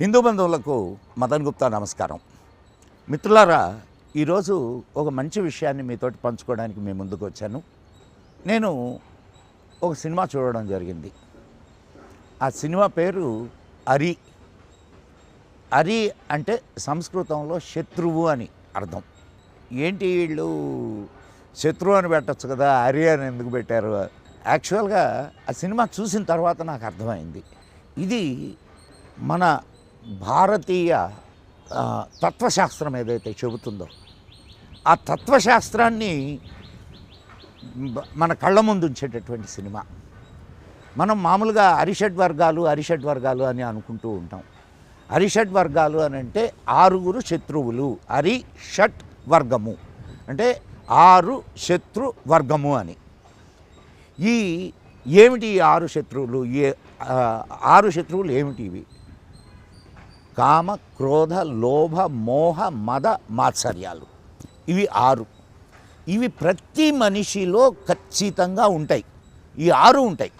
హిందూ బంధువులకు మదన్ గుప్తా నమస్కారం. మిత్రులారా, ఈరోజు ఒక మంచి విషయాన్ని మీతోటి పంచుకోవడానికి మీ ముందుకు వచ్చాను. నేను ఒక సినిమా చూడడం జరిగింది. ఆ సినిమా పేరు అరి. అరి అంటే సంస్కృతంలో శత్రువు అని అర్థం. ఏంటి వీళ్ళు శత్రువు అని పెట్టచ్చు కదా, అరి అని ఎందుకు పెట్టారు? యాక్చువల్గా ఆ సినిమా చూసిన తర్వాత నాకు అర్థమైంది, ఇది మన భారతీయ తత్వశాస్త్రం ఏదైతే చెబుతుందో ఆ తత్వశాస్త్రాన్ని మన కళ్ళ ముందు ఉంచేటటువంటి సినిమా. మనం మామూలుగా అరిషడ్ వర్గాలు అని అనుకుంటూ ఉంటాం. అరిషడ్ వర్గాలు అని అంటే 6 శత్రువులు. అరిషట్ వర్గము అంటే 6 శత్రు వర్గము అని. ఏమిటి ఈ 6 శత్రువులు? 6 శత్రువులు ఏమిటి ఇవి? కామ, క్రోధ, లోభ, మోహ, మద, మాత్సర్యాలు. ఇవి 6. ఇవి ప్రతి మనిషిలో ఖచ్చితంగా ఉంటాయి. ఈ 6 ఉంటాయి.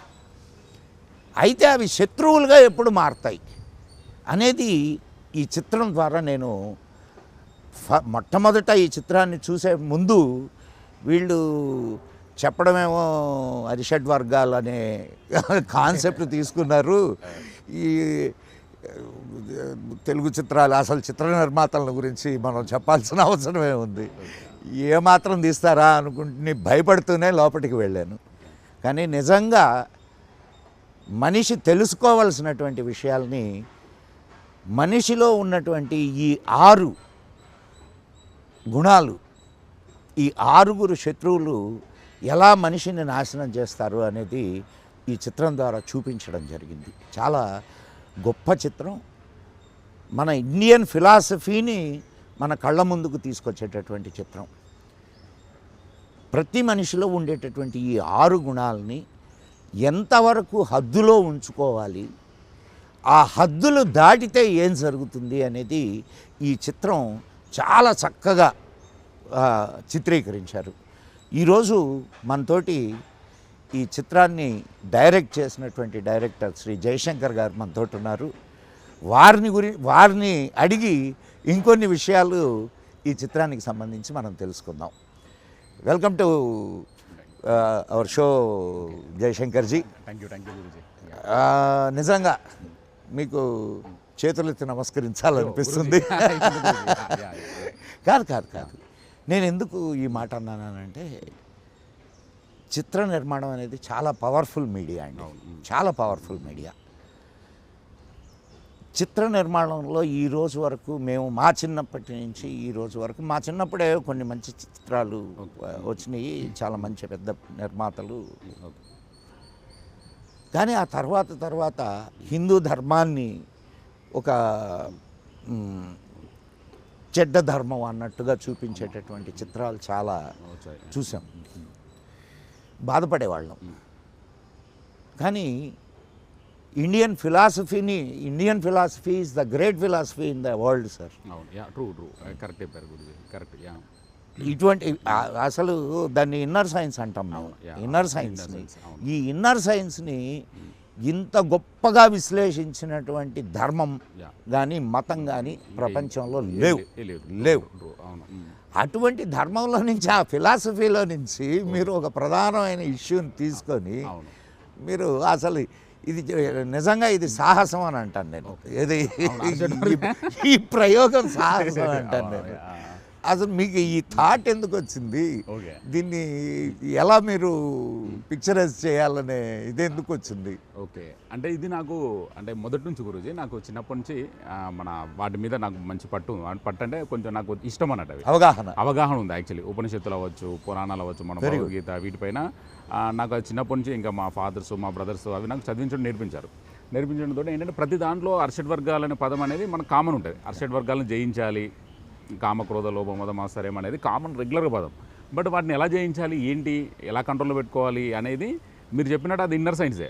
అయితే అవి శత్రువులుగా ఎప్పుడు మారతాయి అనేది ఈ చిత్రం ద్వారా నేను మొట్టమొదట ఈ చిత్రాన్ని చూసే ముందు వీళ్ళు చెప్పడమేమో అరిషడ్ వర్గాలు అనే కాన్సెప్ట్ తీసుకున్నారు. ఈ తెలుగు చిత్రాలు, అసలు చిత్ర నిర్మాతల గురించి మనం చెప్పాల్సిన అవసరమే ఉంది. ఏమాత్రం తీస్తారా అనుకుంటుని భయపడుతూనే లోపలికి వెళ్ళాను. కానీ నిజంగా మనిషి తెలుసుకోవలసినటువంటి విషయాల్ని, మనిషిలో ఉన్నటువంటి ఈ 6 గుణాలు, ఈ 6 శత్రువులు ఎలా మనిషిని నాశనం చేస్తారు అనేది ఈ చిత్రం ద్వారా చూపించడం జరిగింది. చాలా గొప్ప చిత్రం. మన ఇండియన్ ఫిలాసఫీని మన కళ్ళ ముందుకు తీసుకొచ్చేటటువంటి చిత్రం. ప్రతి మనిషిలో ఉండేటటువంటి ఈ 6 గుణాలని ఎంతవరకు హద్దులో ఉంచుకోవాలి, ఆ హద్దులు దాటితే ఏం జరుగుతుంది అనేది ఈ చిత్రం చాలా చక్కగా చిత్రీకరించారు. ఈరోజు మనతోటి ఈ చిత్రాన్ని డైరెక్ట్ చేసినటువంటి డైరెక్టర్ శ్రీ జయశంకర్ గారు మనతోటి ఉన్నారు. వారిని అడిగి ఇంకొన్ని విషయాలు ఈ చిత్రానికి సంబంధించి మనం తెలుసుకుందాం. Welcome to our show Jayashankar ji. Thank you guruji. నిజంగా మీకు చేతులెత్తి నమస్కరించాలనిపిస్తుంది. కాదు నేను ఎందుకు ఈ మాట అన్నానంటే, చిత్ర నిర్మాణం అనేది చాలా పవర్ఫుల్ మీడియా అండి. చాలా పవర్ఫుల్ మీడియా. చిత్ర నిర్మాణంలో ఈ రోజు వరకు మేము మా చిన్నప్పటి నుంచి ఈ రోజు వరకు, మా చిన్నప్పుడే కొన్ని మంచి చిత్రాలు వచ్చినాయి, చాలా మంచి పెద్ద నిర్మాతలు. కానీ ఆ తర్వాత హిందూ ధర్మాన్ని ఒక చెడ్డ ధర్మం అన్నట్టుగా చూపించేటటువంటి చిత్రాలు చాలా చూసాం, బాధపడేవాళ్ళం. కానీ Indian philosophy is the great philosophy in the world sir. True correct చెప్పారు గురూజీ. కరెక్ట్. ఇటువంటి అసలు దాన్ని ఇన్నర్ సైన్స్ అంటాం మేము. ఇన్నర్ సైన్స్ని, ఈ ఇన్నర్ సైన్స్ని ఇంత గొప్పగా విశ్లేషించినటువంటి ధర్మం కానీ మతం కానీ ప్రపంచంలో లేవు. అటువంటి ధర్మంలో నుంచి, ఆ ఫిలాసఫీలో నుంచి మీరు ఒక ప్రధానమైన ఇష్యూని తీసుకొని మీరు అసలు ఇది నిజంగా ఇది సాహసం అని అంటాను నేను. ఇది ఈ ప్రయోగం సాహసం అంటాను నేను. అసలు మీకు ఈ థాట్ ఎందుకు వచ్చింది? దీన్ని ఎలా మీరు పిక్చరైజ్ చేయాలనే ఇది ఎందుకు వచ్చింది? ఓకే, అంటే ఇది నాకు అంటే మొదటి నుంచి గురూజీ, నాకు చిన్నప్పటి నుంచి మన వాటి మీద నాకు మంచి పట్టు అంటే కొంచెం నాకు ఇష్టం అన్నట్టు. అవగాహన ఉంది యాక్చువల్లీ. ఉపనిషత్తులు అవ్వచ్చు, పురాణాలు అవ్వచ్చు, మన భగవద్గీత, వీటిపైన నాకు అది చిన్నప్పటి నుంచి, ఇంకా మా ఫాదర్స్, మా బ్రదర్స్ అవి నాకు చదివించడం నేర్పించడంతో ఏంటంటే ప్రతి దాంట్లో అరిషడ్ వర్గాలు అనే పదం అనేది మనకు కామన్ ఉంటుంది. అరిషడ్ వర్గాలను జయించాలి, కామ, క్రోధ, లోభ, మద, మాత్సర్యం అనేది కామన్ రెగ్యులర్గా పదం. బట్ వాటిని ఎలా జయించాలి, ఏంటి, ఎలా కంట్రోల్లో పెట్టుకోవాలి అనేది మీరు చెప్పినట్టు అది ఇన్నర్ సైన్సే.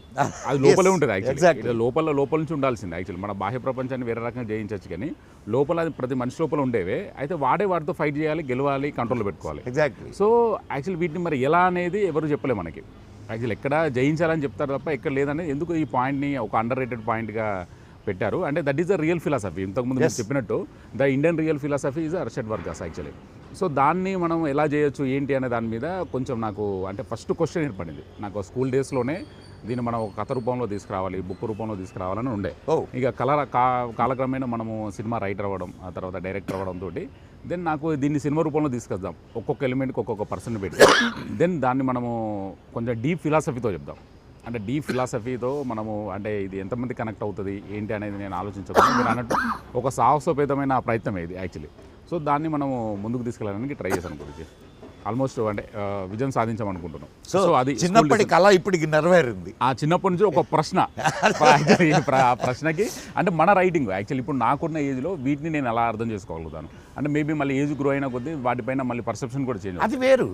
అది లోపలే ఉంటుంది యాక్చువల్లీ. లోపల నుంచి ఉండాల్సిందే యాక్చువల్లీ. మన బాహ్య ప్రపంచాన్ని వేరే రకంగా జయించవచ్చు, కానీ లోపల అది ప్రతి మనిషి లోపల ఉండేవే. అయితే వాటితో ఫైట్ చేయాలి, గెలవాలి, కంట్రోల్లో పెట్టుకోవాలి. ఎగ్జాక్ట్లీ. సో యాక్చువల్లీ వీటిని మరి ఎలా అనేది ఎవరు చెప్పలే మనకి. యాక్చువల్లీ ఎక్కడ జయించాలని చెప్తారు తప్ప ఎక్కడ లేదనేది. ఎందుకు ఈ పాయింట్ని ఒక అండర్ రేటెడ్ పాయింట్గా పెట్టారు. అంటే that is the real philosophy. ఇంతకుముందు మీరు చెప్పినట్టు the Indian real philosophy is అర్షడ్ వర్గాస్ యాక్చువల్లీ. సో దాన్ని మనం ఎలా చేయొచ్చు ఏంటి అనే దాని మీద కొంచెం నాకు అంటే ఫస్ట్ క్వశ్చన్ ఏర్పడింది నాకు స్కూల్ డేస్లోనే. దీన్ని మనం ఒక కథ రూపంలో తీసుకురావాలి, బుక్ రూపంలో తీసుకురావాలని ఉండే. ఇక కాలక్రమేణా మనము సినిమా రైటర్ అవ్వడం, ఆ తర్వాత డైరెక్టర్ అవ్వడంతో దెన్ నాకు దీన్ని సినిమా రూపంలో తీసుకొద్దాం, ఒక్కొక్క ఎలిమెంట్కి ఒక్కొక్క పర్సన్ పెట్టి దెన్ దాన్ని మనము కొంచెం డీప్ ఫిలాసఫీతో చెప్దాం. అంటే డీప్ ఫిలాసఫీతో మనము అంటే ఇది ఎంతమంది కనెక్ట్ అవుతుంది ఏంటి అనేది నేను ఆలోచించకుండా మీరు అన్నట్టు ఒక సాహసోపేతమైన ప్రయత్నం ఇది యాక్చువల్లీ. సో దాన్ని మనము ముందుకు తీసుకెళ్ళడానికి ట్రై చేశాను గురించి. ఆల్మోస్ట్ అంటే విజయం సాధించామనుకుంటున్నాం. సో అది చిన్నప్పటి కళ ఇప్పటికి నెరవేరింది. ఆ చిన్నప్పటి నుంచి ఒక ప్రశ్న ఆ ప్రశ్నకి అంటే మన రైటింగ్ యాక్చువల్లీ ఇప్పుడు నాకున్న ఏజ్లో వీటిని నేను ఎలా అర్థం చేసుకోగలుగుతాను అంటే మేబీ మళ్ళీ ఏజ్ గ్రో అయిన కొద్దీ వాటిపైన మళ్ళీ పర్సెప్షన్ కూడా చేంజ్ అది వేరు.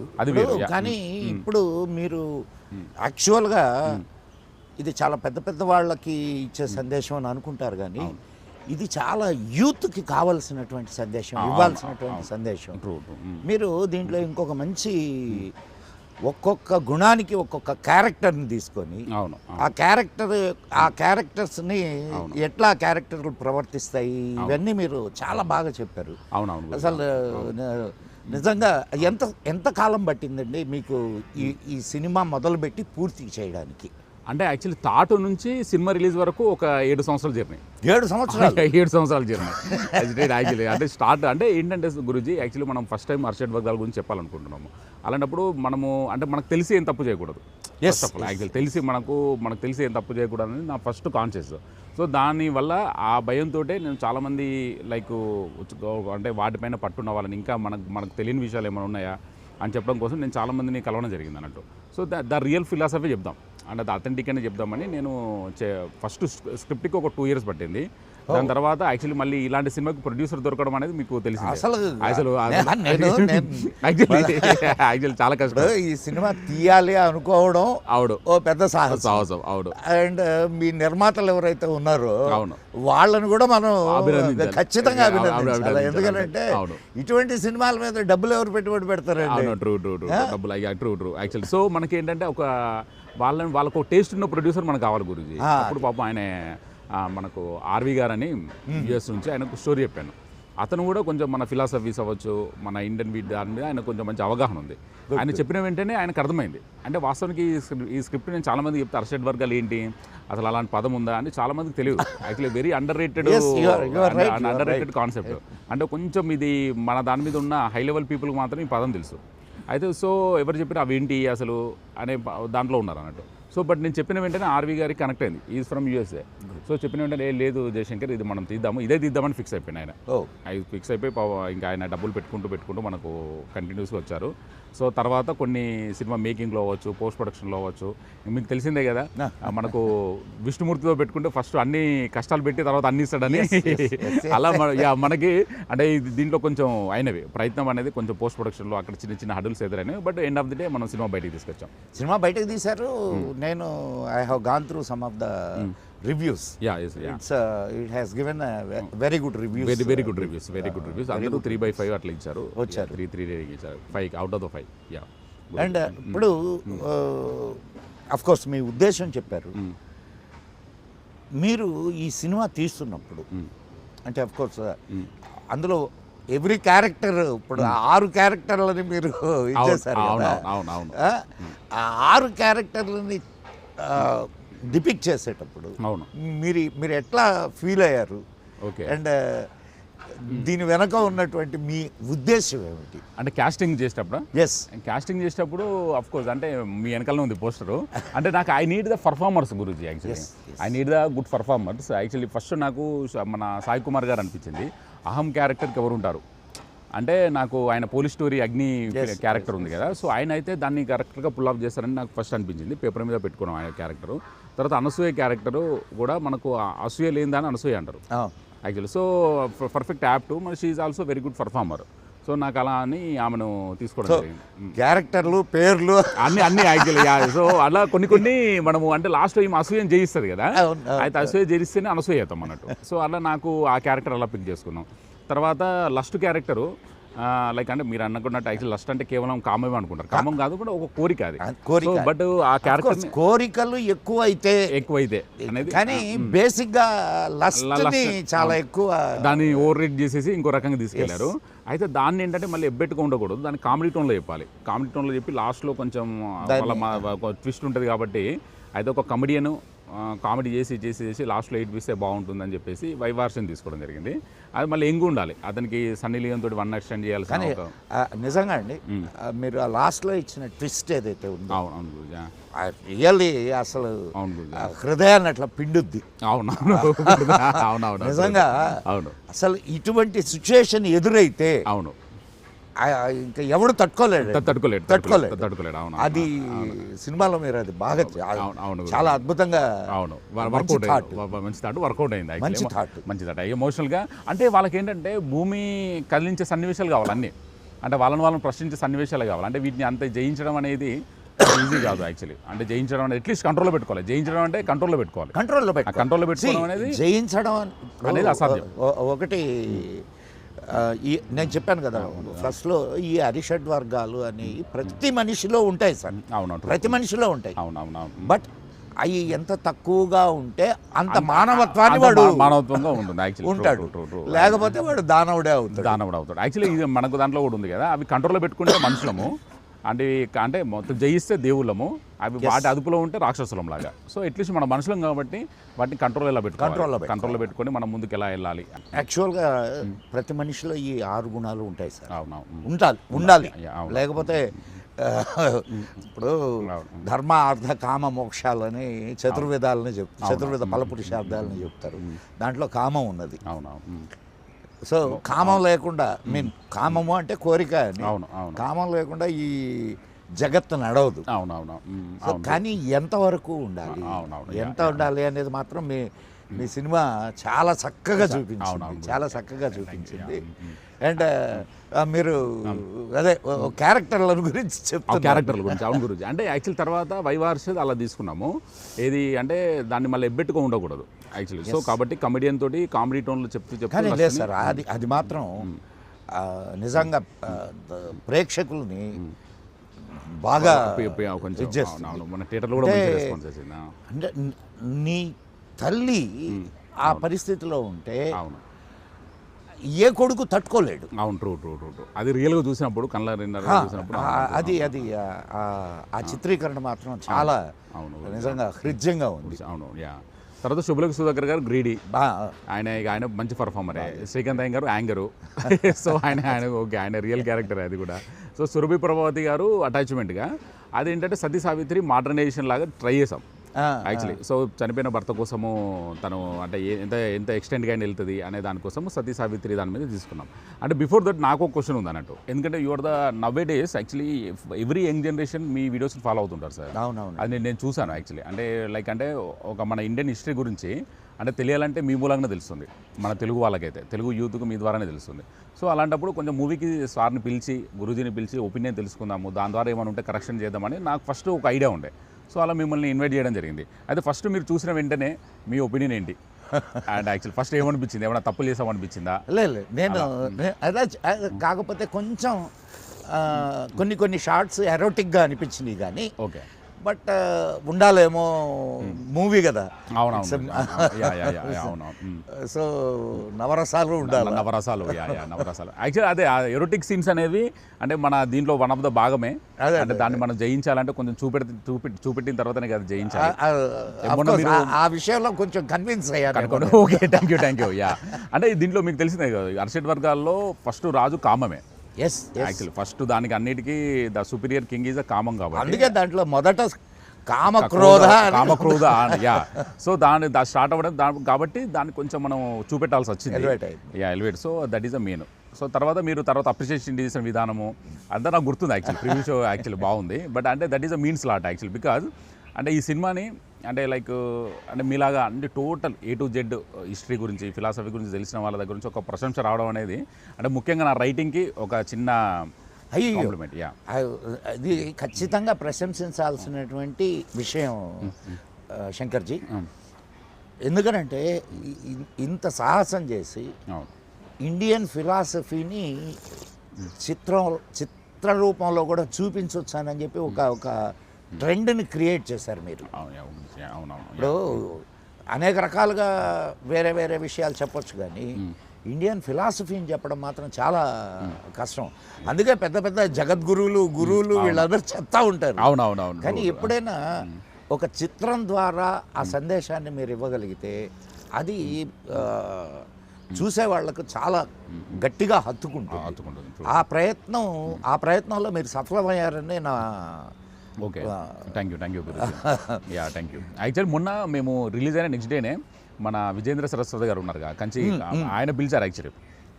కానీ ఇప్పుడు మీరు యాక్చువల్గా ఇది చాలా పెద్ద పెద్ద వాళ్ళకి ఇచ్చే సందేశం అని అనుకుంటారు, కానీ ఇది చాలా యూత్కి కావాల్సినటువంటి సందేశం, ఇవ్వాల్సినటువంటి సందేశం. మీరు దీంట్లో ఇంకొక మంచి ఒక్కొక్క గుణానికి ఒక్కొక్క క్యారెక్టర్ని తీసుకొని ఆ క్యారెక్టర్స్ని ఎట్లా క్యారెక్టర్లు ప్రవర్తిస్తాయి ఇవన్నీ మీరు చాలా బాగా చెప్పారు. అసలు నిజంగా ఎంత కాలం పట్టిందండి మీకు ఈ సినిమా మొదలుపెట్టి పూర్తి చేయడానికి? అంటే యాక్చువల్లీ థాట్ నుంచి సినిమా రిలీజ్ వరకు ఒక 7 సంవత్సరాల జర్నీ. 7 సంవత్సరాల జర్నీ యాక్చువల్లీ. అంటే స్టార్ట్ అంటే ఏంటంటే గురూజీ యాక్చువల్లీ మనం ఫస్ట్ టైం అర్షడ్ వర్గాల గురించి చెప్పాలనుకుంటున్నాము. అలాంటప్పుడు మనకు తెలిసి ఏం తప్పు చేయకూడదు. యాక్చువల్లీ మనకు తెలిసి ఏం తప్పు చేయకూడదు అనేది నా ఫస్ట్ కాన్షియస్. సో దానివల్ల ఆ భయంతో నేను చాలామంది లైక్ అంటే వాటిపైన పట్టున్న వాళ్ళని ఇంకా మనకు తెలియని విషయాలు ఏమైనా ఉన్నాయా అని చెప్పడం కోసం నేను చాలామందిని కలవడం జరిగింది అన్నట్టు. సో ద రియల్ ఫిలాసఫీ చెప్దాం అంటే అది అథెంటిక్ అని చెప్దామని నేను ఫస్ట్ స్క్రిప్ట్కి ఒక 2 years పట్టింది. దాని తర్వాత యాక్చువల్లీ మళ్ళీ ఇలాంటి సినిమాకి ప్రొడ్యూసర్ దొరకడం అనేది మీకు తెలిసింది. అసలు యాక్చువల్లీ చాలా కష్టం ఈ సినిమా తీయాలి అనుకోవడం. ఓ పెద్ద సాహసం. అండ్ మీ నిర్మాతలు ఎవరైతే ఉన్నారో వాళ్ళని కూడా మనం ఖచ్చితంగా అభినందించాలి. ఎందుకంటే ఇటువంటి సినిమాల మీద డబ్బులు ఎవరు పెట్టుబడి పెడతారండి? True actually. సో మనకి ఏంటంటే ఒక వాళ్ళకు టేస్ట్ ఉన్న ప్రొడ్యూసర్ మనకు కావాలి గురూజీ. అప్పుడు పాపం ఆయన మనకు ఆర్వి గారు అని యూఎస్ నుంచి ఆయనకు స్టోరీ చెప్పాను. అతను కూడా కొంచెం మన ఫిలాసఫీస్ అవ్వచ్చు, మన ఇండియన్ వీడ్ దాని మీద ఆయన కొంచెం మంచి అవగాహన ఉంది. ఆయన చెప్పిన వెంటనే ఆయనకు అర్థమైంది. అంటే వాస్తవానికి ఈ స్క్రిప్ట్ నేను చాలామంది చెప్తే అర్షడ్ వర్గాలు ఏంటి, అసలు అలాంటి పదం ఉందా అని చాలామందికి తెలియదు. Actually very under rated concept. అంటే కొంచెం ఇది మన దాని మీద ఉన్న హై లెవెల్ పీపుల్కి మాత్రం ఈ పదం తెలుసు. అయితే సో ఎవరు చెప్పినా అవేంటి అసలు అనే దాంట్లో ఉన్నారు అన్నట్టు. సో బట్ నేను చెప్పిన వెంటనే ఆర్వి గారికి కనెక్ట్ అయింది. Is from USA. సో చెప్పిన వెంటనే లేదు జయశంకర్ ఇది మనం ఇదే తీద్దామని ఫిక్స్ అయిపోయిన ఆయన. అది ఫిక్స్ అయిపోయి ఇంకా ఆయన డబ్బులు పెట్టుకుంటూ మనకు కంటిన్యూస్గా వచ్చారు. సో తర్వాత కొన్ని సినిమా మేకింగ్లో అవ్వచ్చు, పోస్ట్ ప్రొడక్షన్లో అవ్వచ్చు, మీకు తెలిసిందే కదా మనకు విష్ణుమూర్తితో పెట్టుకుంటే ఫస్ట్ అన్ని కష్టాలు పెట్టి తర్వాత అన్ని ఇస్తాడని. అలా మనకి అంటే దీంట్లో కొంచెం అయినవి ప్రయత్నం అనేది కొంచెం పోస్ట్ ప్రొడక్షన్లో అక్కడ చిన్న హడుల్స్ ఎదురైనవి. But end of the day మనం సినిమా బయటకు తీసుకొచ్చాం. సినిమా బయటకు తీశారు. నేను I have gone through some of the reviews. It has given a very good reviews. Very good reviews. అందరూ 3/5 అట్లా ఇచ్చారు. 3 రేటింగ్ ఇచ్చారు. 5 out of the 5. అండ్ ఇప్పుడు అఫ్ కోర్స్ మీ ఉద్దేశం చెప్పారు. మీరు ఈ సినిమా తీస్తున్నప్పుడు అంటే అఫ్ కోర్స్ అందులో ఎవ్రీ క్యారెక్టర్ ఇప్పుడు 6 క్యారెక్టర్లని మీరు ఇచ్చేసారు కదా. ఆ 6 క్యారెక్టర్లని డిపిక్ట్ చేసేటప్పుడు మీరు ఎట్లా ఫీల్ అయ్యారు? అండ్ దీని వెనక ఉన్నటువంటి మీ ఉద్దేశం ఏమిటి? అంటే కాస్టింగ్ చేసేటప్పుడు కాస్టింగ్ చేసేటప్పుడు అఫ్ కోర్స్ అంటే మీ వెనకాలనే ఉంది పోస్టరు. అంటే నాకు ఐ నీడ్ ద పర్ఫార్మర్స్ గురించి. Actually I need the good performers. Actually first నాకు మన సాయి కుమార్ గారు అనిపించింది అహం క్యారెక్టర్కి ఎవరు ఉంటారు అంటే నాకు ఆయన పోలీస్ స్టోరీ అగ్ని క్యారెక్టర్ ఉంది కదా. సో ఆయన అయితే దాన్ని కరెక్ట్గా పుల్ ఆఫ్ చేస్తారని నాకు ఫస్ట్ అనిపించింది. పేపర్ మీద పెట్టుకున్నాం ఆయన క్యారెక్టరు. తర్వాత అనసూయ క్యారెక్టరు కూడా మనకు అసూయ లేదని అనసూయ అంటారు యాక్చువల్లీ. సో పర్ఫెక్ట్ యాప్ట్ మన she is also very good performer. So నాకు అలా అని ఆమెను తీసుకోవడం జరిగింది. క్యారెక్టర్లు పేర్లు అన్ని యాక్చువల్లీ. సో అలా కొన్ని మనము అంటే లాస్ట్ ఈమె అసూయని జయిస్తుంది కదా. అయితే అసూయ జయిస్తేనే అనసూయ అవుతాం అన్నట్టు. సో అలా నాకు ఆ క్యారెక్టర్ అలా పిక్ చేసుకున్నాం. తర్వాత లస్ట్ క్యారెక్టరు లైక్ అంటే మీరు అనుకున్నట్టు యాక్చువల్ లస్ట్ అంటే కేవలం కామమే అనుకుంటారు. కామం కాదు కూడా ఒక కోరిక అది. కోరిక. బట్ ఆ క్యారెక్టర్ కోరికలు ఎక్కువైతే అనేది కానీ బేసిక్ గా లస్ట్ చాలా ఎక్కువ దాన్ని ఓవర్ రేట్ చేసేసి ఇంకో రకంగా తీసుకెళ్లారు. అయితే దాన్ని ఏంటంటే మళ్ళీ ఎబ్బెట్టుగా ఉండకూడదు, దాన్ని కామెడీ టోన్లో చెప్పాలి. కామెడీ టోన్లో చెప్పి లాస్ట్లో కొంచెం వాళ్ళ ట్విస్ట్ ఉంటుంది కాబట్టి అయితే ఒక కమెడియన్ కామెడీ చేసి లాస్ట్లో 8 ఇస్తే బాగుంటుందని చెప్పేసి వైవార్షన్ తీసుకోవడం జరిగింది. అది మళ్ళీ ఎంగు ఉండాలి, అతనికి సన్నీ లియోన్ తోటి 1 ఎక్స్టెండ్ చేయాల్సిన. కానీ నిజంగా అండి మీరు ఆ లాస్ట్లో ఇచ్చిన ట్విస్ట్ ఏదైతే ఉందో అవును రియల్లీ అసలు హృదయాన్ని అట్లా పిండుద్ది. అవునవును నిజంగా అవును. అసలు ఇటువంటి సిచ్యుయేషన్ ఎదురైతే అవును ఇంకా ఎవడు తట్టుకోలేడు. అవును. అది సినిమాలో మీరు అది బాగా చాలా అద్భుతంగా అవును మంచి థాట్ వర్కౌట్ అయింది. మంచి థాట్ ఎమోషనల్గా. అంటే వాళ్ళకి ఏంటంటే భూమి కదిలించే సన్నివేశాలు కావాలి అన్నీ, అంటే వాళ్ళని ప్రశ్నించే సన్నివేశాలు కావాలి. అంటే వీటిని అంత జయించడం అనేది ఈజీ కాదు యాక్చువల్లీ. అంటే జయించడం అనేది అట్లీస్ట్ కంట్రోల్లో పెట్టుకోవాలి. జయించడం అంటే కంట్రోల్లో పెట్టుకోవడం అనేది జయించడం అనేది అసాధ్యం. ఒకటి నేను చెప్పాను కదా ఫస్ట్లో, ఈ అరిషడ్ వర్గాలు అని ప్రతి మనిషిలో ఉంటాయి సార్. అవునవును, ప్రతి మనిషిలో ఉంటాయి. అవునవును. బట్ అవి ఎంత తక్కువగా ఉంటే అంత మానవత్వాన్ని వాడు మానవత్వంగా ఉంటుంది యాక్చువల్లీ ఉంటాడు. లేకపోతే వాడు దానవుడే అవుతాడు. యాక్చువల్లీ ఇది మనకు దాంట్లో కూడా ఉంది కదా, అవి కంట్రోల్లో పెట్టుకుంటే మనుషులము, అంటే మొత్తం జయిస్తే దేవుళ్ళము, అవి వాటి అదుపులో ఉంటే రాక్షసులం లాగా. సో అట్లీస్ట్ మన మనుషులం కాబట్టి వాటిని కంట్రోల్లో పెట్టుకొని మనం ముందుకు ఎలా వెళ్ళాలి. యాక్చువల్గా ప్రతి మనిషిలో ఈ 6 గుణాలు ఉంటాయి సార్. ఉండాలి. లేకపోతే ఇప్పుడు ధర్మ అర్థ కామ మోక్షాలని చతుర్వేదాలని చెప్తారు, చతుర్వేద ఫలపురుషార్థాలని చెప్తారు. దాంట్లో కామం ఉన్నది. సో కామం లేకుండా కామము అంటే కోరిక అని, కామం లేకుండా ఈ జగత్తు నడవదు. కానీ ఎంతవరకు ఉండాలి, ఎంత ఉండాలి అనేది మాత్రం మీ సినిమా చాలా చక్కగా చూపించింది. అండ్ మీరు అదే క్యారెక్టర్ల గురించి అవును గురించి. అంటే యాక్చువల్ తర్వాత వైవార్షద్ అలా తీసుకున్నాము. ఏది అంటే దాన్ని మళ్ళీ ఎబ్బెట్టుగా ఉండకూడదు యాక్చువల్లీ. సో కాబట్టి కమెడియన్ తోటి కామెడీ టోన్లో చెప్తూ లేదు సార్, అది మాత్రం నిజంగా ప్రేక్షకుల్ని బాగా మన థియేటర్లో కూడా అంటే నీ తల్లి ఆ పరిస్థితిలో ఉంటే ఏ కొడుకు తట్టుకోలేడు. అవును, ట్రూ. అది రియల్గా చూసినప్పుడు చూసినప్పుడు అది ఆ చిత్రీకరణ మాత్రం చాలా నిజంగా హృద్యంగా ఉంది. అవును. తర్వాత శుభలేఖ సుధాకర్ గారు గ్రీడీ, ఆయన మంచి పర్ఫార్మరే. శ్రీకాంత్ అయ్య గారు యాంగరు. సో ఆయన రియల్ క్యారెక్టర్ అది కూడా. సో సురభి ప్రభావతి గారు అటాచ్మెంట్గా, అదేంటంటే సతీ సావిత్రి మోడర్నైజేషన్ లాగా ట్రై చేసాం యాక్చువల్లీ. సో చనిపోయిన భర్త కోసము తను అంటే ఎంత ఎక్స్టెండ్గా వెళ్తుంది అనే దానికోసము సతీ సావిత్రి దాని మీద తీసుకున్నాం. అంటే బిఫోర్ దట్ నాకు ఒక క్వశ్చన్ ఉంది అన్నట్టు, ఎందుకంటే your the nowadays actually every young generation మీ వీడియోస్ని ఫాలో అవుతుంటారు సార్. అది నేను చూసాను యాక్చువల్లీ. అంటే లైక్ అంటే ఒక మన ఇండియన్ హిస్టరీ గురించి అంటే తెలియాలంటే మీ మూలంగా తెలుస్తుంది, మన తెలుగు వాళ్ళకైతే, తెలుగు యూత్కు మీ ద్వారానే తెలుస్తుంది. సో అలాంటప్పుడు కొంచెం మూవీకి సార్ని పిలిచి, గురూజీని పిలిచి ఒపీనియన్ తెలుసుకుందాము, దాని ద్వారా ఏమైనా ఉంటే కరెక్షన్ చేద్దామని నాకు ఫస్ట్ ఒక ఐడియా ఉండే. సో అలా మిమ్మల్ని ఇన్వైట్ చేయడం జరిగింది. అయితే ఫస్ట్ మీరు చూసిన వెంటనే మీ ఒపీనియన్ ఏంటి? అండ్ యాక్చువల్ ఫస్ట్ ఏమనిపించింది, ఏమైనా తప్పులు చేసామనిపించిందా? లేదు, నేను అదే కాకపోతే కొంచెం కొన్ని షార్ట్స్ ఎరోటిక్గా అనిపించినాయి కానీ ఓకే, బట్ ఉండాలేమో మూవీ కదా. అవునవును. సో నవరసాలు ఉండాలి. నవరసాలు యాక్చువల్లీ అదే ఎరోటిక్ సీన్స్ అనేవి అంటే మన దీంట్లో వన్ ఆఫ్ ద భాగమే. అంటే దాన్ని మనం జయించాలంటే కొంచెం చూపెట్టిన తర్వాతనే కదా జయించాలి. ఆ విషయంలో కొంచెం కన్విన్స్ అయ్యాను. Okay, thank you. అంటే దీంట్లో మీకు తెలిసిందే కదా, అరిషడ్ వర్గాల్లో ఫస్ట్ రాజు కామమే. యాక్చువల్లీ ఫస్ట్ దానికి అన్నిటికీ the superior king is a కామం కాబట్టి అందుకే దాంట్లో మొదట కామక్రోధ. యా. సో దాని స్టార్ట్ అవ్వడం కాబట్టి దాన్ని కొంచెం మనం చూపెట్టాల్సి వచ్చింది. Elevate. So that is the main. So తర్వాత అప్రిషియేషన్ చేసిన విధానము అంతా నాకు గుర్తుంది యాక్చువల్లీ. ప్రీవియస్ షో యాక్చువల్లీ బాగుంది. బట్ అంటే that is the means lot actually. Because అంటే ఈ సినిమాని అంటే లైక్ అంటే మీలాగా అంటే total A to Z history గురించి, ఫిలాసఫీ గురించి తెలిసిన వాళ్ళ దగ్గర నుంచి ఒక ప్రశంస రావడం అనేది అంటే ముఖ్యంగా నా రైటింగ్కి ఒక చిన్న కాంప్లిమెంట్. అది ఖచ్చితంగా ప్రశంసించాల్సినటువంటి విషయం శంకర్జీ. ఎందుకనంటే ఇంత సాహసం చేసి ఇండియన్ ఫిలాసఫీని చిత్ర రూపంలో కూడా చూపించవచ్చు అని చెప్పి ఒక ట్రెండ్ని క్రియేట్ చేశారు మీరు. అవునవును. ఇప్పుడు అనేక రకాలుగా వేరే వేరే విషయాలు చెప్పొచ్చు, కానీ ఇండియన్ ఫిలాసఫీని చెప్పడం మాత్రం చాలా కష్టం. అందుకే పెద్ద పెద్ద జగద్గురువులు గురువులు వీళ్ళందరూ చెప్తా ఉంటారు. అవునవునవును. కానీ ఎప్పుడైనా ఒక చిత్రం ద్వారా ఆ సందేశాన్ని మీరు ఇవ్వగలిగితే అది చూసే వాళ్ళకు చాలా గట్టిగా హత్తుకుంటుంది. ఆ ప్రయత్నంలో మీరు సఫలమయ్యారని నా. Okay, thank you yeah thank you. Actually మొన్న మేము రిలీజ్ అయిన నెక్స్ట్ డేనే మన విజేంద్ర సరస్వతి గారు ఉన్నారు కంచి, ఆయన పిలిచారు. యాక్చువల్లీ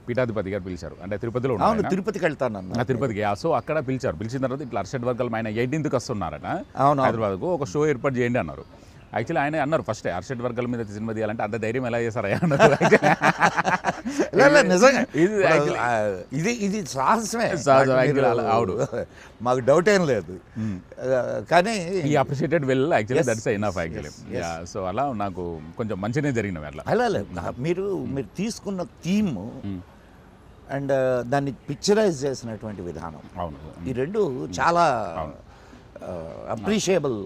పీఠాధిపతి గారు పిలిచారు. అంటే తిరుపతిలో ఉన్నారు, తిరుపతికి వెళ్తాను తిరుపతికి. సో అక్కడ పిలిచిన తర్వాత ఇట్లా అర్షడ్ వర్గాలు ఆయన 18th వస్తున్నారట అవును హైదరాబాద్కు, ఒక షో ఏర్పాటు చేయండి అన్నారు. యాక్చువల్లీ ఆయన అన్నారు ఫస్ట్ అర్షడ్ వర్గాల మీద సినిమా తీయాలంటే అంత ధైర్యం ఎలా చేశారా అన్నారు. నిజంగా ఇది సాహసమే, అవును, మాకు డౌట్ ఏం లేదు. కానీ ఈ appreciated well actually that's enough actually. So అలా నాకు కొంచెం మంచిగానే జరిగినవి అట్లా. అలా మీరు తీసుకున్న థీమ్ అండ్ దాన్ని పిక్చరైజ్ చేసినటువంటి విధానం, అవును, ఈ రెండు చాలా అప్రిషియబుల్.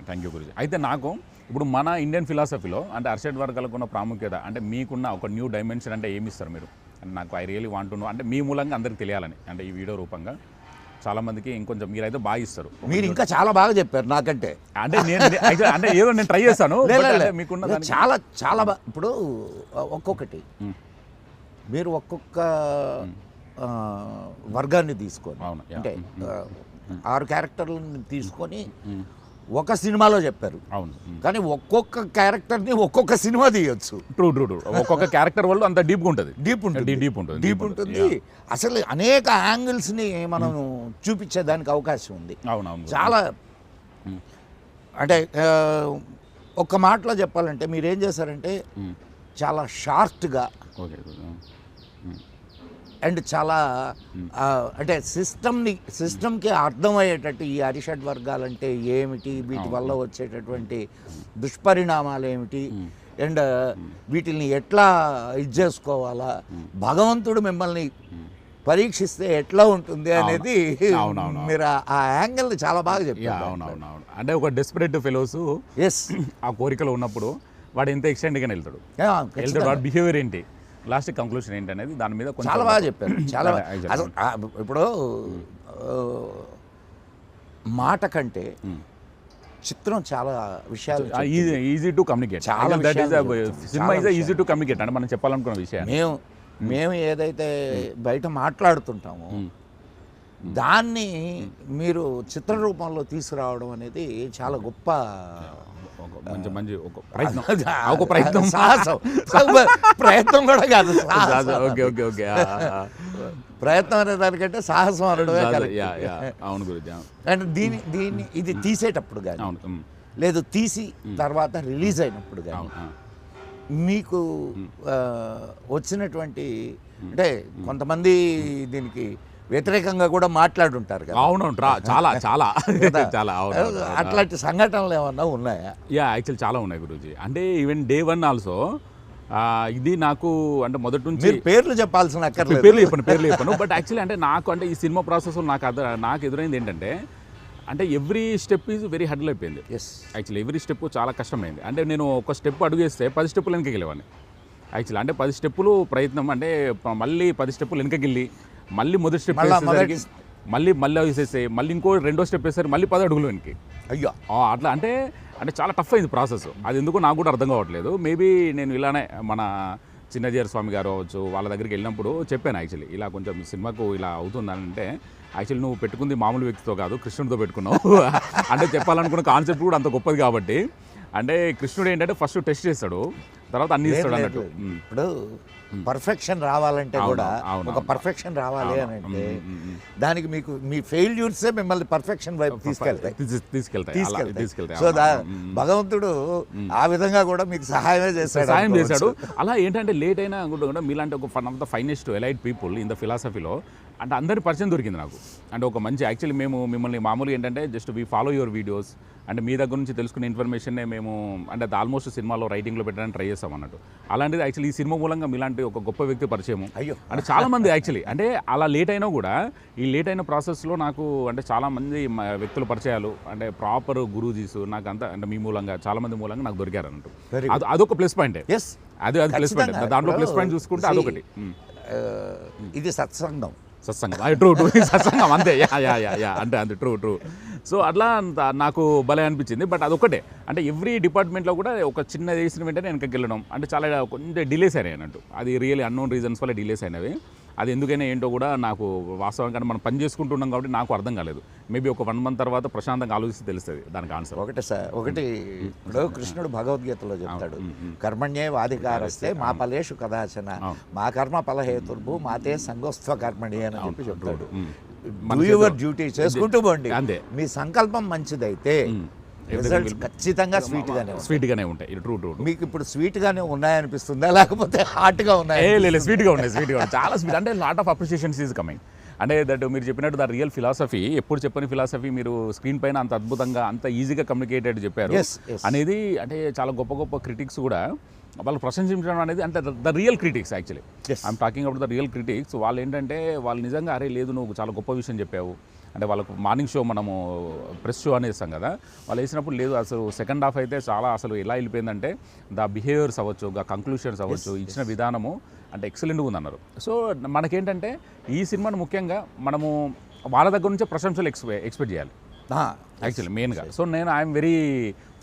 Thank you Guruji. అయితే నాకు ఇప్పుడు మన ఇండియన్ ఫిలాసఫీలో అంటే అర్షడ్ వర్గాలకు ఉన్న ప్రాముఖ్యత అంటే మీకున్న ఒక న్యూ డైమెన్షన్ అంటే ఏమి ఇస్తారు మీరు? అంటే నాకు I really want to know, అంటే మీ మూలంగా అందరికి తెలియాలని, అంటే ఈ వీడియో రూపంగా చాలా మందికి ఇంకొంచెం మీరైతే బాగా ఇస్తారు. మీరు ఇంకా చాలా బాగా చెప్పారు నాకంటే. అంటే అంటే ఏదో నేను ట్రై చేస్తాను. మీకున్న చాలా చాలా ఇప్పుడు ఒక్కొక్కటి మీరు ఒక్కొక్క వర్గాన్ని తీసుకొని, అంటే 6 క్యారెక్టర్లను తీసుకొని ఒక సినిమాలో చెప్పారు. అవును, కానీ ఒక్కొక్క క్యారెక్టర్ని ఒక్కొక్క సినిమా తీయొచ్చు. ట్రూ ఒక్కొక్క క్యారెక్టర్ వాళ్ళు అంత డీప్ ఉంటుంది. డీప్ ఉంటుంది. అసలు అనేక యాంగిల్స్ని మనం చూపించేదానికి అవకాశం ఉంది. అవునవును, చాలా. అంటే ఒక్క మాటలో చెప్పాలంటే మీరేం చేశారంటే చాలా షార్ట్గా అండ్ చాలా అంటే సిస్టమ్కి అర్థమయ్యేటట్టు ఈ అరిషడ్ వర్గాలంటే ఏమిటి, వీటి వల్ల వచ్చేటటువంటి దుష్పరిణామాలు ఏమిటి, అండ్ వీటిని ఎట్లా ఇది చేసుకోవాలా, భగవంతుడు మిమ్మల్ని పరీక్షిస్తే ఎట్లా ఉంటుంది అనేది మీరు ఆ యాంగిల్ని చాలా బాగా చెప్పారు. అవునవునవును. అంటే ఒక డెస్పరేట్ ఫెలోస్ ఆ కోరికలో ఉన్నప్పుడు వాడు ఎంత ఎక్స్టెండ్గా వెళ్తాడు, వాడి బిహేవియర్ ఏంటి, లాస్ట్ కంక్లూషన్ ఏంటనేది దాని మీద చాలా బాగా చెప్పారు. చాలా ఇప్పుడు మాట కంటే చిత్రం చాలా విషయాలు easy to communicate. Cinema is easy to communicate అంటే మనం చెప్పాలనుకున్న విషయం. మేము ఏదైతే బయట మాట్లాడుతుంటామో దాన్ని మీరు చిత్ర రూపంలో తీసుకురావడం అనేది చాలా గొప్ప మంచి ఒక ప్రయత్నం, సాహసం. ప్రయత్నం కూడా కాదు, ప్రయత్నం అనే దానికంటే సాహసం అనడమే. అవును గురించి. అండ్ దీన్ని ఇది తీసేటప్పుడు కానీ లేదు తీసి తర్వాత రిలీజ్ అయినప్పుడు కానీ మీకు వచ్చినటువంటి, అంటే కొంతమంది దీనికి వ్యతిరేకంగా కూడా మాట్లాడుంటారు కదా. అవునవును, చాలా చాలా చాలా. అట్లాంటి సంఘటనలు ఏమన్నా ఉన్నాయా? యాక్చువల్లీ చాలా ఉన్నాయి గురూజీ. అంటే ఈవెన్ Day 1 ఆల్సో ఇది నాకు అంటే మొదటి నుంచి పేర్లు చెప్పాల్సిన అక్కర్లేదు, పేర్లు చెప్పాను. బట్ యాక్చువల్లీ అంటే నాకు అంటే ఈ సినిమా ప్రాసెస్లో నాకు ఎదురైంది ఏంటంటే అంటే every step is very hurdle అయిపోయింది. యాక్చువల్లీ ఎవ్రీ స్టెప్ చాలా కష్టమైంది. అంటే నేను ఒక స్టెప్ అడుగేస్తే 10 స్టెప్పులు వెనకకి వెళ్ళేవాడిని. యాక్చువల్లీ అంటే 10 స్టెప్పులు ప్రయత్నం, అంటే మళ్ళీ 10 స్టెప్పులు వెనకకి వెళ్ళి మళ్ళీ మొదటి స్టెప్ మళ్ళీ వేసేసి మళ్ళీ ఇంకో రెండో స్టెప్ వేసారు, మళ్ళీ 10 అడుగులు వెనక్కి. అయ్యో, అట్లా అంటే చాలా టఫ్ అయింది ప్రాసెస్. అది ఎందుకో నాకు కూడా అర్థం కావట్లేదు. మేబీ నేను ఇలానే మన చిన్నజీఆర్ స్వామి గారు అవ్వచ్చు వాళ్ళ దగ్గరికి వెళ్ళినప్పుడు చెప్పాను యాక్చువల్లీ ఇలా కొంచెం సినిమాకు ఇలా అవుతుందని. అంటే యాక్చువల్లీ నువ్వు పెట్టుకుంది మామూలు వ్యక్తితో కాదు, కృష్ణుడితో పెట్టుకున్నావు. అంటే చెప్పాలనుకున్న కాన్సెప్ట్ కూడా అంత గొప్పది కాబట్టి. అంటే కృష్ణుడు ఏంటంటే ఫస్ట్ టెస్ట్ చేస్తాడు, తర్వాత అన్ని ఇస్తాడు అన్నట్టు. ఇప్పుడు పర్ఫెక్షన్ రావాలంటే కూడా ఒక పర్ఫెక్షన్ రావాలి అని అంటే దానికి మీకు మీ ఫెయిల్యూర్సే మిమ్మల్ని పర్ఫెక్షన్ వైపు తీసుకెళ్తాయి. సో భగవంతుడు ఆ విధంగా కూడా మీకు సహాయం చేశాడు. అలా ఏంటంటే లేట్ అయినా కూడా మీలాంటి ఒక one of the finest elite people in the ఫిలాసఫీలో అంటే అందరి పరిచయం దొరికింది నాకు. అంటే ఒక మంచి యాక్చువల్లీ మేము మిమ్మల్ని మామూలుగా ఏంటంటే just we follow your videos అంటే మీ దగ్గర నుంచి తెలుసుకునే ఇన్ఫర్మేషన్నే మేము అంటే అది ఆల్మోస్ట్ సినిమాలో రైటింగ్లో పెట్టడానికి ట్రై చేస్తాం అన్నట్టు. అలాంటిది యాక్చువల్లీ ఈ సినిమా మూలంగా మీలాంటి ఒక గొప్ప వ్యక్తి పరిచయం. అయ్యో, అంటే చాలామంది యాక్చువల్లీ అంటే అలా లేట్ అయినా కూడా ఈ లేట్ అయిన ప్రాసెస్లో నాకు అంటే చాలామంది వ్యక్తుల పరిచయాలు అంటే ప్రాపర్ గురూజీస్ నాకు అంతా అంటే మీ మూలంగా చాలామంది మూలంగా నాకు దొరికారు అన్నట్టు. అదొక ప్లస్ పాయింటే. అది ప్లస్ పాయింట్. దాంట్లో ప్లస్ పాయింట్ చూసుకుంటే అదొకటి. ఇది సత్సంగం. ట్రూ సత్సంగం అంతే. యా అంటే అంతే ట్రూ. సో అట్లా నాకు భలే అనిపించింది. బట్ అదొకటే అంటే ఎవ్రీ డిపార్ట్మెంట్లో కూడా ఒక చిన్న చేసిన వెంటనే వెనకకి వెళ్ళడం అంటే చాలా కొంచెం డిలేస్ అయినాయి అన్నట్టు. అది రియల్లీ అన్నోన్ రీజన్స్ వల్ల డిలేస్ అయినవి. అది ఎందుకైనా ఏంటో కూడా నాకు వాస్తవంగా మనం పని చేసుకుంటున్నాం కాబట్టి నాకు అర్థం కాలేదు. మేబీ ఒక 1 month తర్వాత ప్రశాంతంగా ఆలోచిస్తే తెలుస్తుంది దానికి ఆన్సర్. ఒకటి ఇప్పుడు కృష్ణుడు భగవద్గీతలో చెప్తాడు, కర్మణ్యే వాధికారస్తే మా ఫలేషు కదాచన మా కర్మ ఫలహేతుర్భు మాతే సంగోస్త్వ కర్మణి అని చెప్పి చెప్తాడు. డూ యువర్ డ్యూటీ చేసుకుంటూ పోండి. మీ సంకల్పం మంచిదైతే రిజల్ట్స్ ఖచ్చితంగా స్వీట్గానే ఉంటాయి. ట్రూ. మీకు ఇప్పుడు స్వీట్గానే ఉన్నాయనిపిస్తుందా లేకపోతే హాట్గా ఉన్నాయి? లేదు, స్వీట్గా ఉన్నాయి చాలా స్వీట్. అంటే lot of appreciations is coming. అంటే దట్ మీరు చెప్పినట్టు ద రియల్ ఫిలాసఫీ, ఎప్పుడు చెప్పని ఫిలాసఫీ మీరు స్క్రీన్ పైన అంత అద్భుతంగా అంత ఈజీగా కమ్యూనికేటెడ్ చెప్పారు అనేది. అంటే చాలా గొప్ప గొప్ప క్రిటిక్స్ కూడా వాళ్ళు ప్రశంసించడం అనేది అంటే the real critics actually I'm talking about the real critics. వాళ్ళు ఏంటంటే వాళ్ళు నిజంగా అరే లేదు నువ్వు చాలా గొప్ప విషయం చెప్పావు అంటే వాళ్ళకు మార్నింగ్ షో మనము ప్రెస్ షో అనేది ఇస్తాం కదా, వాళ్ళు వేసినప్పుడు లేదు అసలు సెకండ్ హాఫ్ అయితే చాలా అసలు ఎలా వెళ్ళిపోయిందంటే ద బిహేవియర్స్ అవ్వచ్చు, కంక్లూషన్స్ అవ్వచ్చు, ఇచ్చిన విధానము అంటే ఎక్సలెంట్గా ఉందన్నారు. సో మనకేంటంటే ఈ సినిమాను ముఖ్యంగా మనము వాళ్ళ దగ్గర నుంచే ప్రశంసలు ఎక్స్పెక్ట్ చేయాలి యాక్చువల్లీ మెయిన్గా. సో నేను ఐఎమ్ వెరీ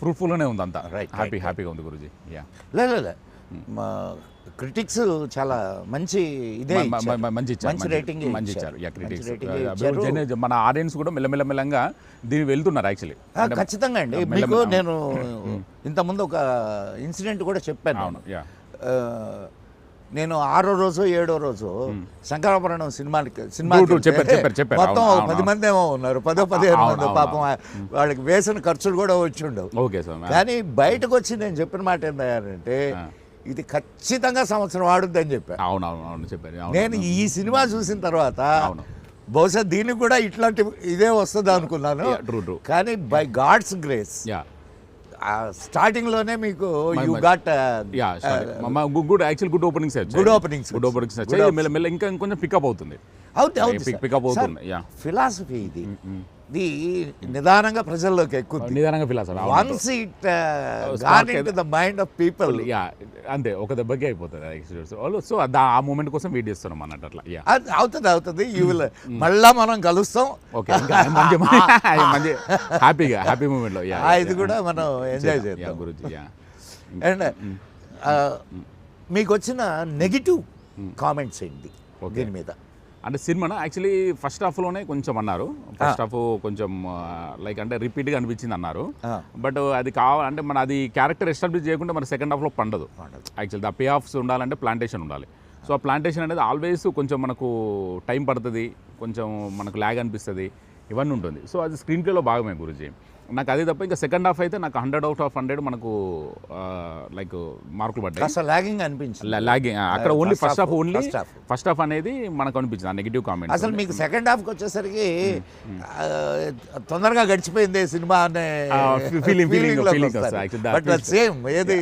ఫ్రూట్ఫుల్గానే ఉంది అంతా. హ్యాపీగా ఉంది గురూజీ. లేదు క్రిటిక్స్ చాలా మంచి రేటింగ్ ఇచ్చారు. మన ఆడియన్స్ కూడా మెల్లమెల్లగా దీన్ని వెళ్తున్నారు యాక్చువల్లీ. ఖచ్చితంగా అండి. మీకు నేను ఇంతకుముందు ఒక ఇన్సిడెంట్ కూడా చెప్పాను. నేను 6వ రోజు 7వ రోజు శంకరాభరణం సినిమా మొత్తం 10 మంది ఏమో ఉన్నారు, 10-15 మంది. పాపం వాళ్ళకి వేసిన ఖర్చులు కూడా వచ్చి ఉండవు. కానీ బయటకు వచ్చి నేను చెప్పిన మాట ఏంటంటే ఇది ఖచ్చితంగా సంవత్సరం ఆడుద్దని చెప్పాను. అవును చెప్పారు. నేను ఈ సినిమా చూసిన తర్వాత బహుశా దీనికి కూడా ఇట్లాంటి ఇదే వస్తుంది అనుకున్నాను. కానీ బై గాడ్స్ గ్రేస్ స్టార్టింగ్ లోనే మీకు యు గాట్ గుడ్ ఓపెనింగ్స్ మెల్ల ఇంకా కొంచెం పికప్ అవుతుంది. ఫిలాసఫీ ఇది నిదానంగా ప్రజల్లోకి ఎక్కువ once it got into the mind of people అంతే ఒక దెబ్బకి అయిపోతుంది. సో ఆ మూమెంట్ కోసం వెయిట్ చేస్తున్నాం అన్నట్టు. అట్లా అవుతుంది. యూ విల్ మళ్ళా మనం కలుస్తాం. ఓకే హ్యాపీ మూమెంట్ లో ఇది కూడా మనం ఎంజాయ్ చేద్దాం గురించి. అండ్ మీకు వచ్చిన నెగిటివ్ కామెంట్స్ ఏంటి దీని మీద? అంటే సినిమా యాక్చువల్లీ ఫస్ట్ హాఫ్లోనే కొంచెం అన్నారు. ఫస్ట్ హాఫ్ కొంచెం లైక్ అంటే రిపీట్గా అనిపించింది అన్నారు. బట్ అది కావాలంటే మన అది క్యారెక్టర్ ఎస్టాబ్లిష్ చేయకుండా మన సెకండ్ హాఫ్లో పండదు. యాక్చువల్లీ ద పే ఆఫ్స్ ఉండాలంటే ప్లాంటేషన్ ఉండాలి. సో ఆ ప్లాంటేషన్ అనేది ఆల్వేస్ కొంచెం మనకు టైం పడుతుంది, కొంచెం మనకు ల్యాగ్ అనిపిస్తుంది, ఇవన్నీ ఉంటుంది. సో అది స్క్రీన్ ప్లేలో భాగమే గురూజీ. నాకు అదే తప్ప ఇంకా సెకండ్ హాఫ్ అయితే నాకు 100 out of 100 మనకు లైక్ మార్కులు పడ్డాయి. లాగింగ్ అనిపించింది. లాగింగ్ అక్కడ ఓన్లీ ఫస్ట్ హాఫ్ అనేది మనకు అనిపించింది ఆ నెగిటివ్ కామెంట్. అసలు మీకు సెకండ్ హాఫ్కి వచ్చేసరికి తొందరగా గడిచిపోయింది సినిమా అనే ఫీలింగ్ బట్ సేమ్ ఏది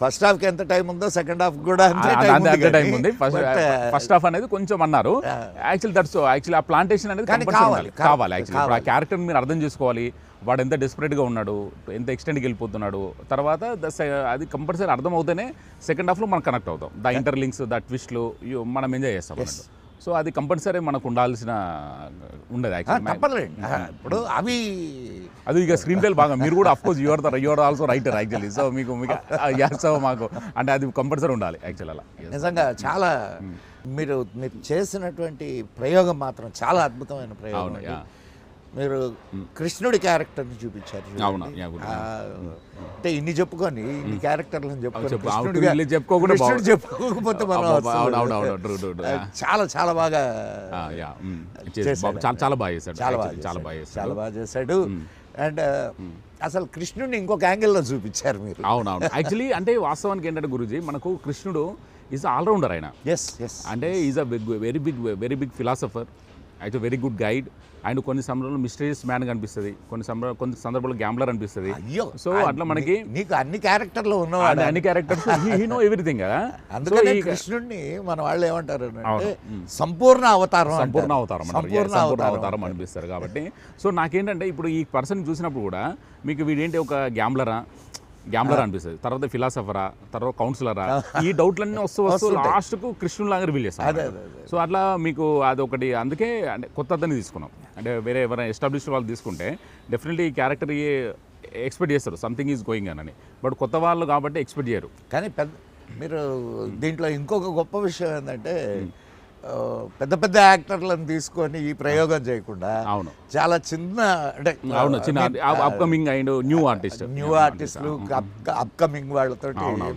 ఫస్ట్ హాఫ్కి ఎంత టైం ఉందో సెకండ్ హాఫ్ కూడా అంతే టైం ఉంది. ఫస్ట్ హాఫ్ అనేది కొంచెం అన్నారు. యాక్చువల్లీ ఆ ప్లాంటేషన్ అనేది కావాలి. యాక్చువల్లీ ఆ క్యారెక్టర్ మీరు అర్థం చేసుకోవాలి, వాడు ఎంత డెస్పరేట్గా ఉన్నాడు, ఎంత ఎక్స్టెంట్కి వెళ్ళిపోతున్నాడు. తర్వాత అది కంపల్సరీ అర్థం అవుతేనే సెకండ్ హాఫ్లో మనం కనెక్ట్ అవుతాం. ద ఇంటర్లింక్స్, ద ట్విస్ట్లు మనం ఎంజాయ్ చేస్తాం అన్నట్టు. సో అది కంపల్సరీ మనకు ఉండాల్సిన ఉండదు యాక్చువల్లీ. ఇప్పుడు అవి అది ఇక స్క్రీన్ ప్లే బాగా మీరు కూడా of course you are also writer actually. So మీకు మాకు అంటే అది కంపల్సరీ ఉండాలి యాక్చువల్. అలా నిజంగా చాలా మీరు చేసినటువంటి ప్రయోగం మాత్రం చాలా అద్భుతమైన ప్రయోగం. మీరు కృష్ణుడి క్యారెక్టర్ని చూపించారు. అంటే ఇన్ని చెప్పుకొని ఇన్ని క్యారెక్టర్లను చెప్పుకోకపోతే మనం చాలా చాలా బాగా చేశాడు. అండ్ అసలు కృష్ణుడిని ఇంకొక యాంగిల్లో చూపించారు మీరు. అవునవును. యాక్చువల్లీ అంటే వాస్తవానికి ఏంటంటే గురూజీ మనకు కృష్ణుడు ఈజ్ ఆల్రౌండర్. ఆయన అంటే is a very big philosopher. అయితే వెరీ గుడ్ గైడ్ అండ్ కొన్ని సందర్భాల్లో మిస్టీరియస్ మ్యాన్ కనిపిస్తుంది, కొన్ని సందర్భాల్లో గ్యాంబ్లర్ అనిపిస్తుంది. అయ్యో, సో అట్లా మనకి నీకు అన్ని క్యారెక్టర్లు ఉన్నవాడు, అన్ని క్యారెక్టర్స్ హీ నో ఎవ్రీథింగ్ కదా. అందుకనే కృష్ణుడిని మన వాళ్ళు ఏమంటారు అంటే సంపూర్ణ అవతారం అనిపిస్తారు. కాబట్టి సో నాకేంటంటే ఇప్పుడు ఈ పర్సన్ చూసినప్పుడు కూడా మీకు వీడేంటి ఒక గ్యాంబ్లర్ అనిపిస్తుంది, తర్వాత ఫిలాసఫరా, తర్వాత కౌన్సిలరా, ఈ డౌట్లన్నీ వస్తూ లాస్ట్కు కృష్ణులాగా రివీల్ చేస్తారు. సో అట్లా మీకు అదొకటి, అందుకే అంటే కొత్త అతన్ని తీసుకున్నాం. అంటే వేరే ఎవరైనా ఎస్టాబ్లిష్డ్ వాళ్ళు తీసుకుంటే డెఫినెట్లీ ఈ క్యారెక్టర్ ఎక్స్పెక్ట్ చేస్తారు సంథింగ్ ఈజ్ గోయింగ్ అని, బట్ కొత్త వాళ్ళు కాబట్టి ఎక్స్పెక్ట్ చేయరు. కానీ మీరు దీంట్లో ఇంకొక గొప్ప విషయం ఏంటంటే పెద్ద పెద్ద యాక్టర్లను తీసుకొని ఈ ప్రయోగం చేయకుండా అవును చాలా చిన్న అంటే చిన్న అప్కమింగ్ అండ్ న్యూ ఆర్టిస్టులు అప్కమింగ్ వాళ్ళతో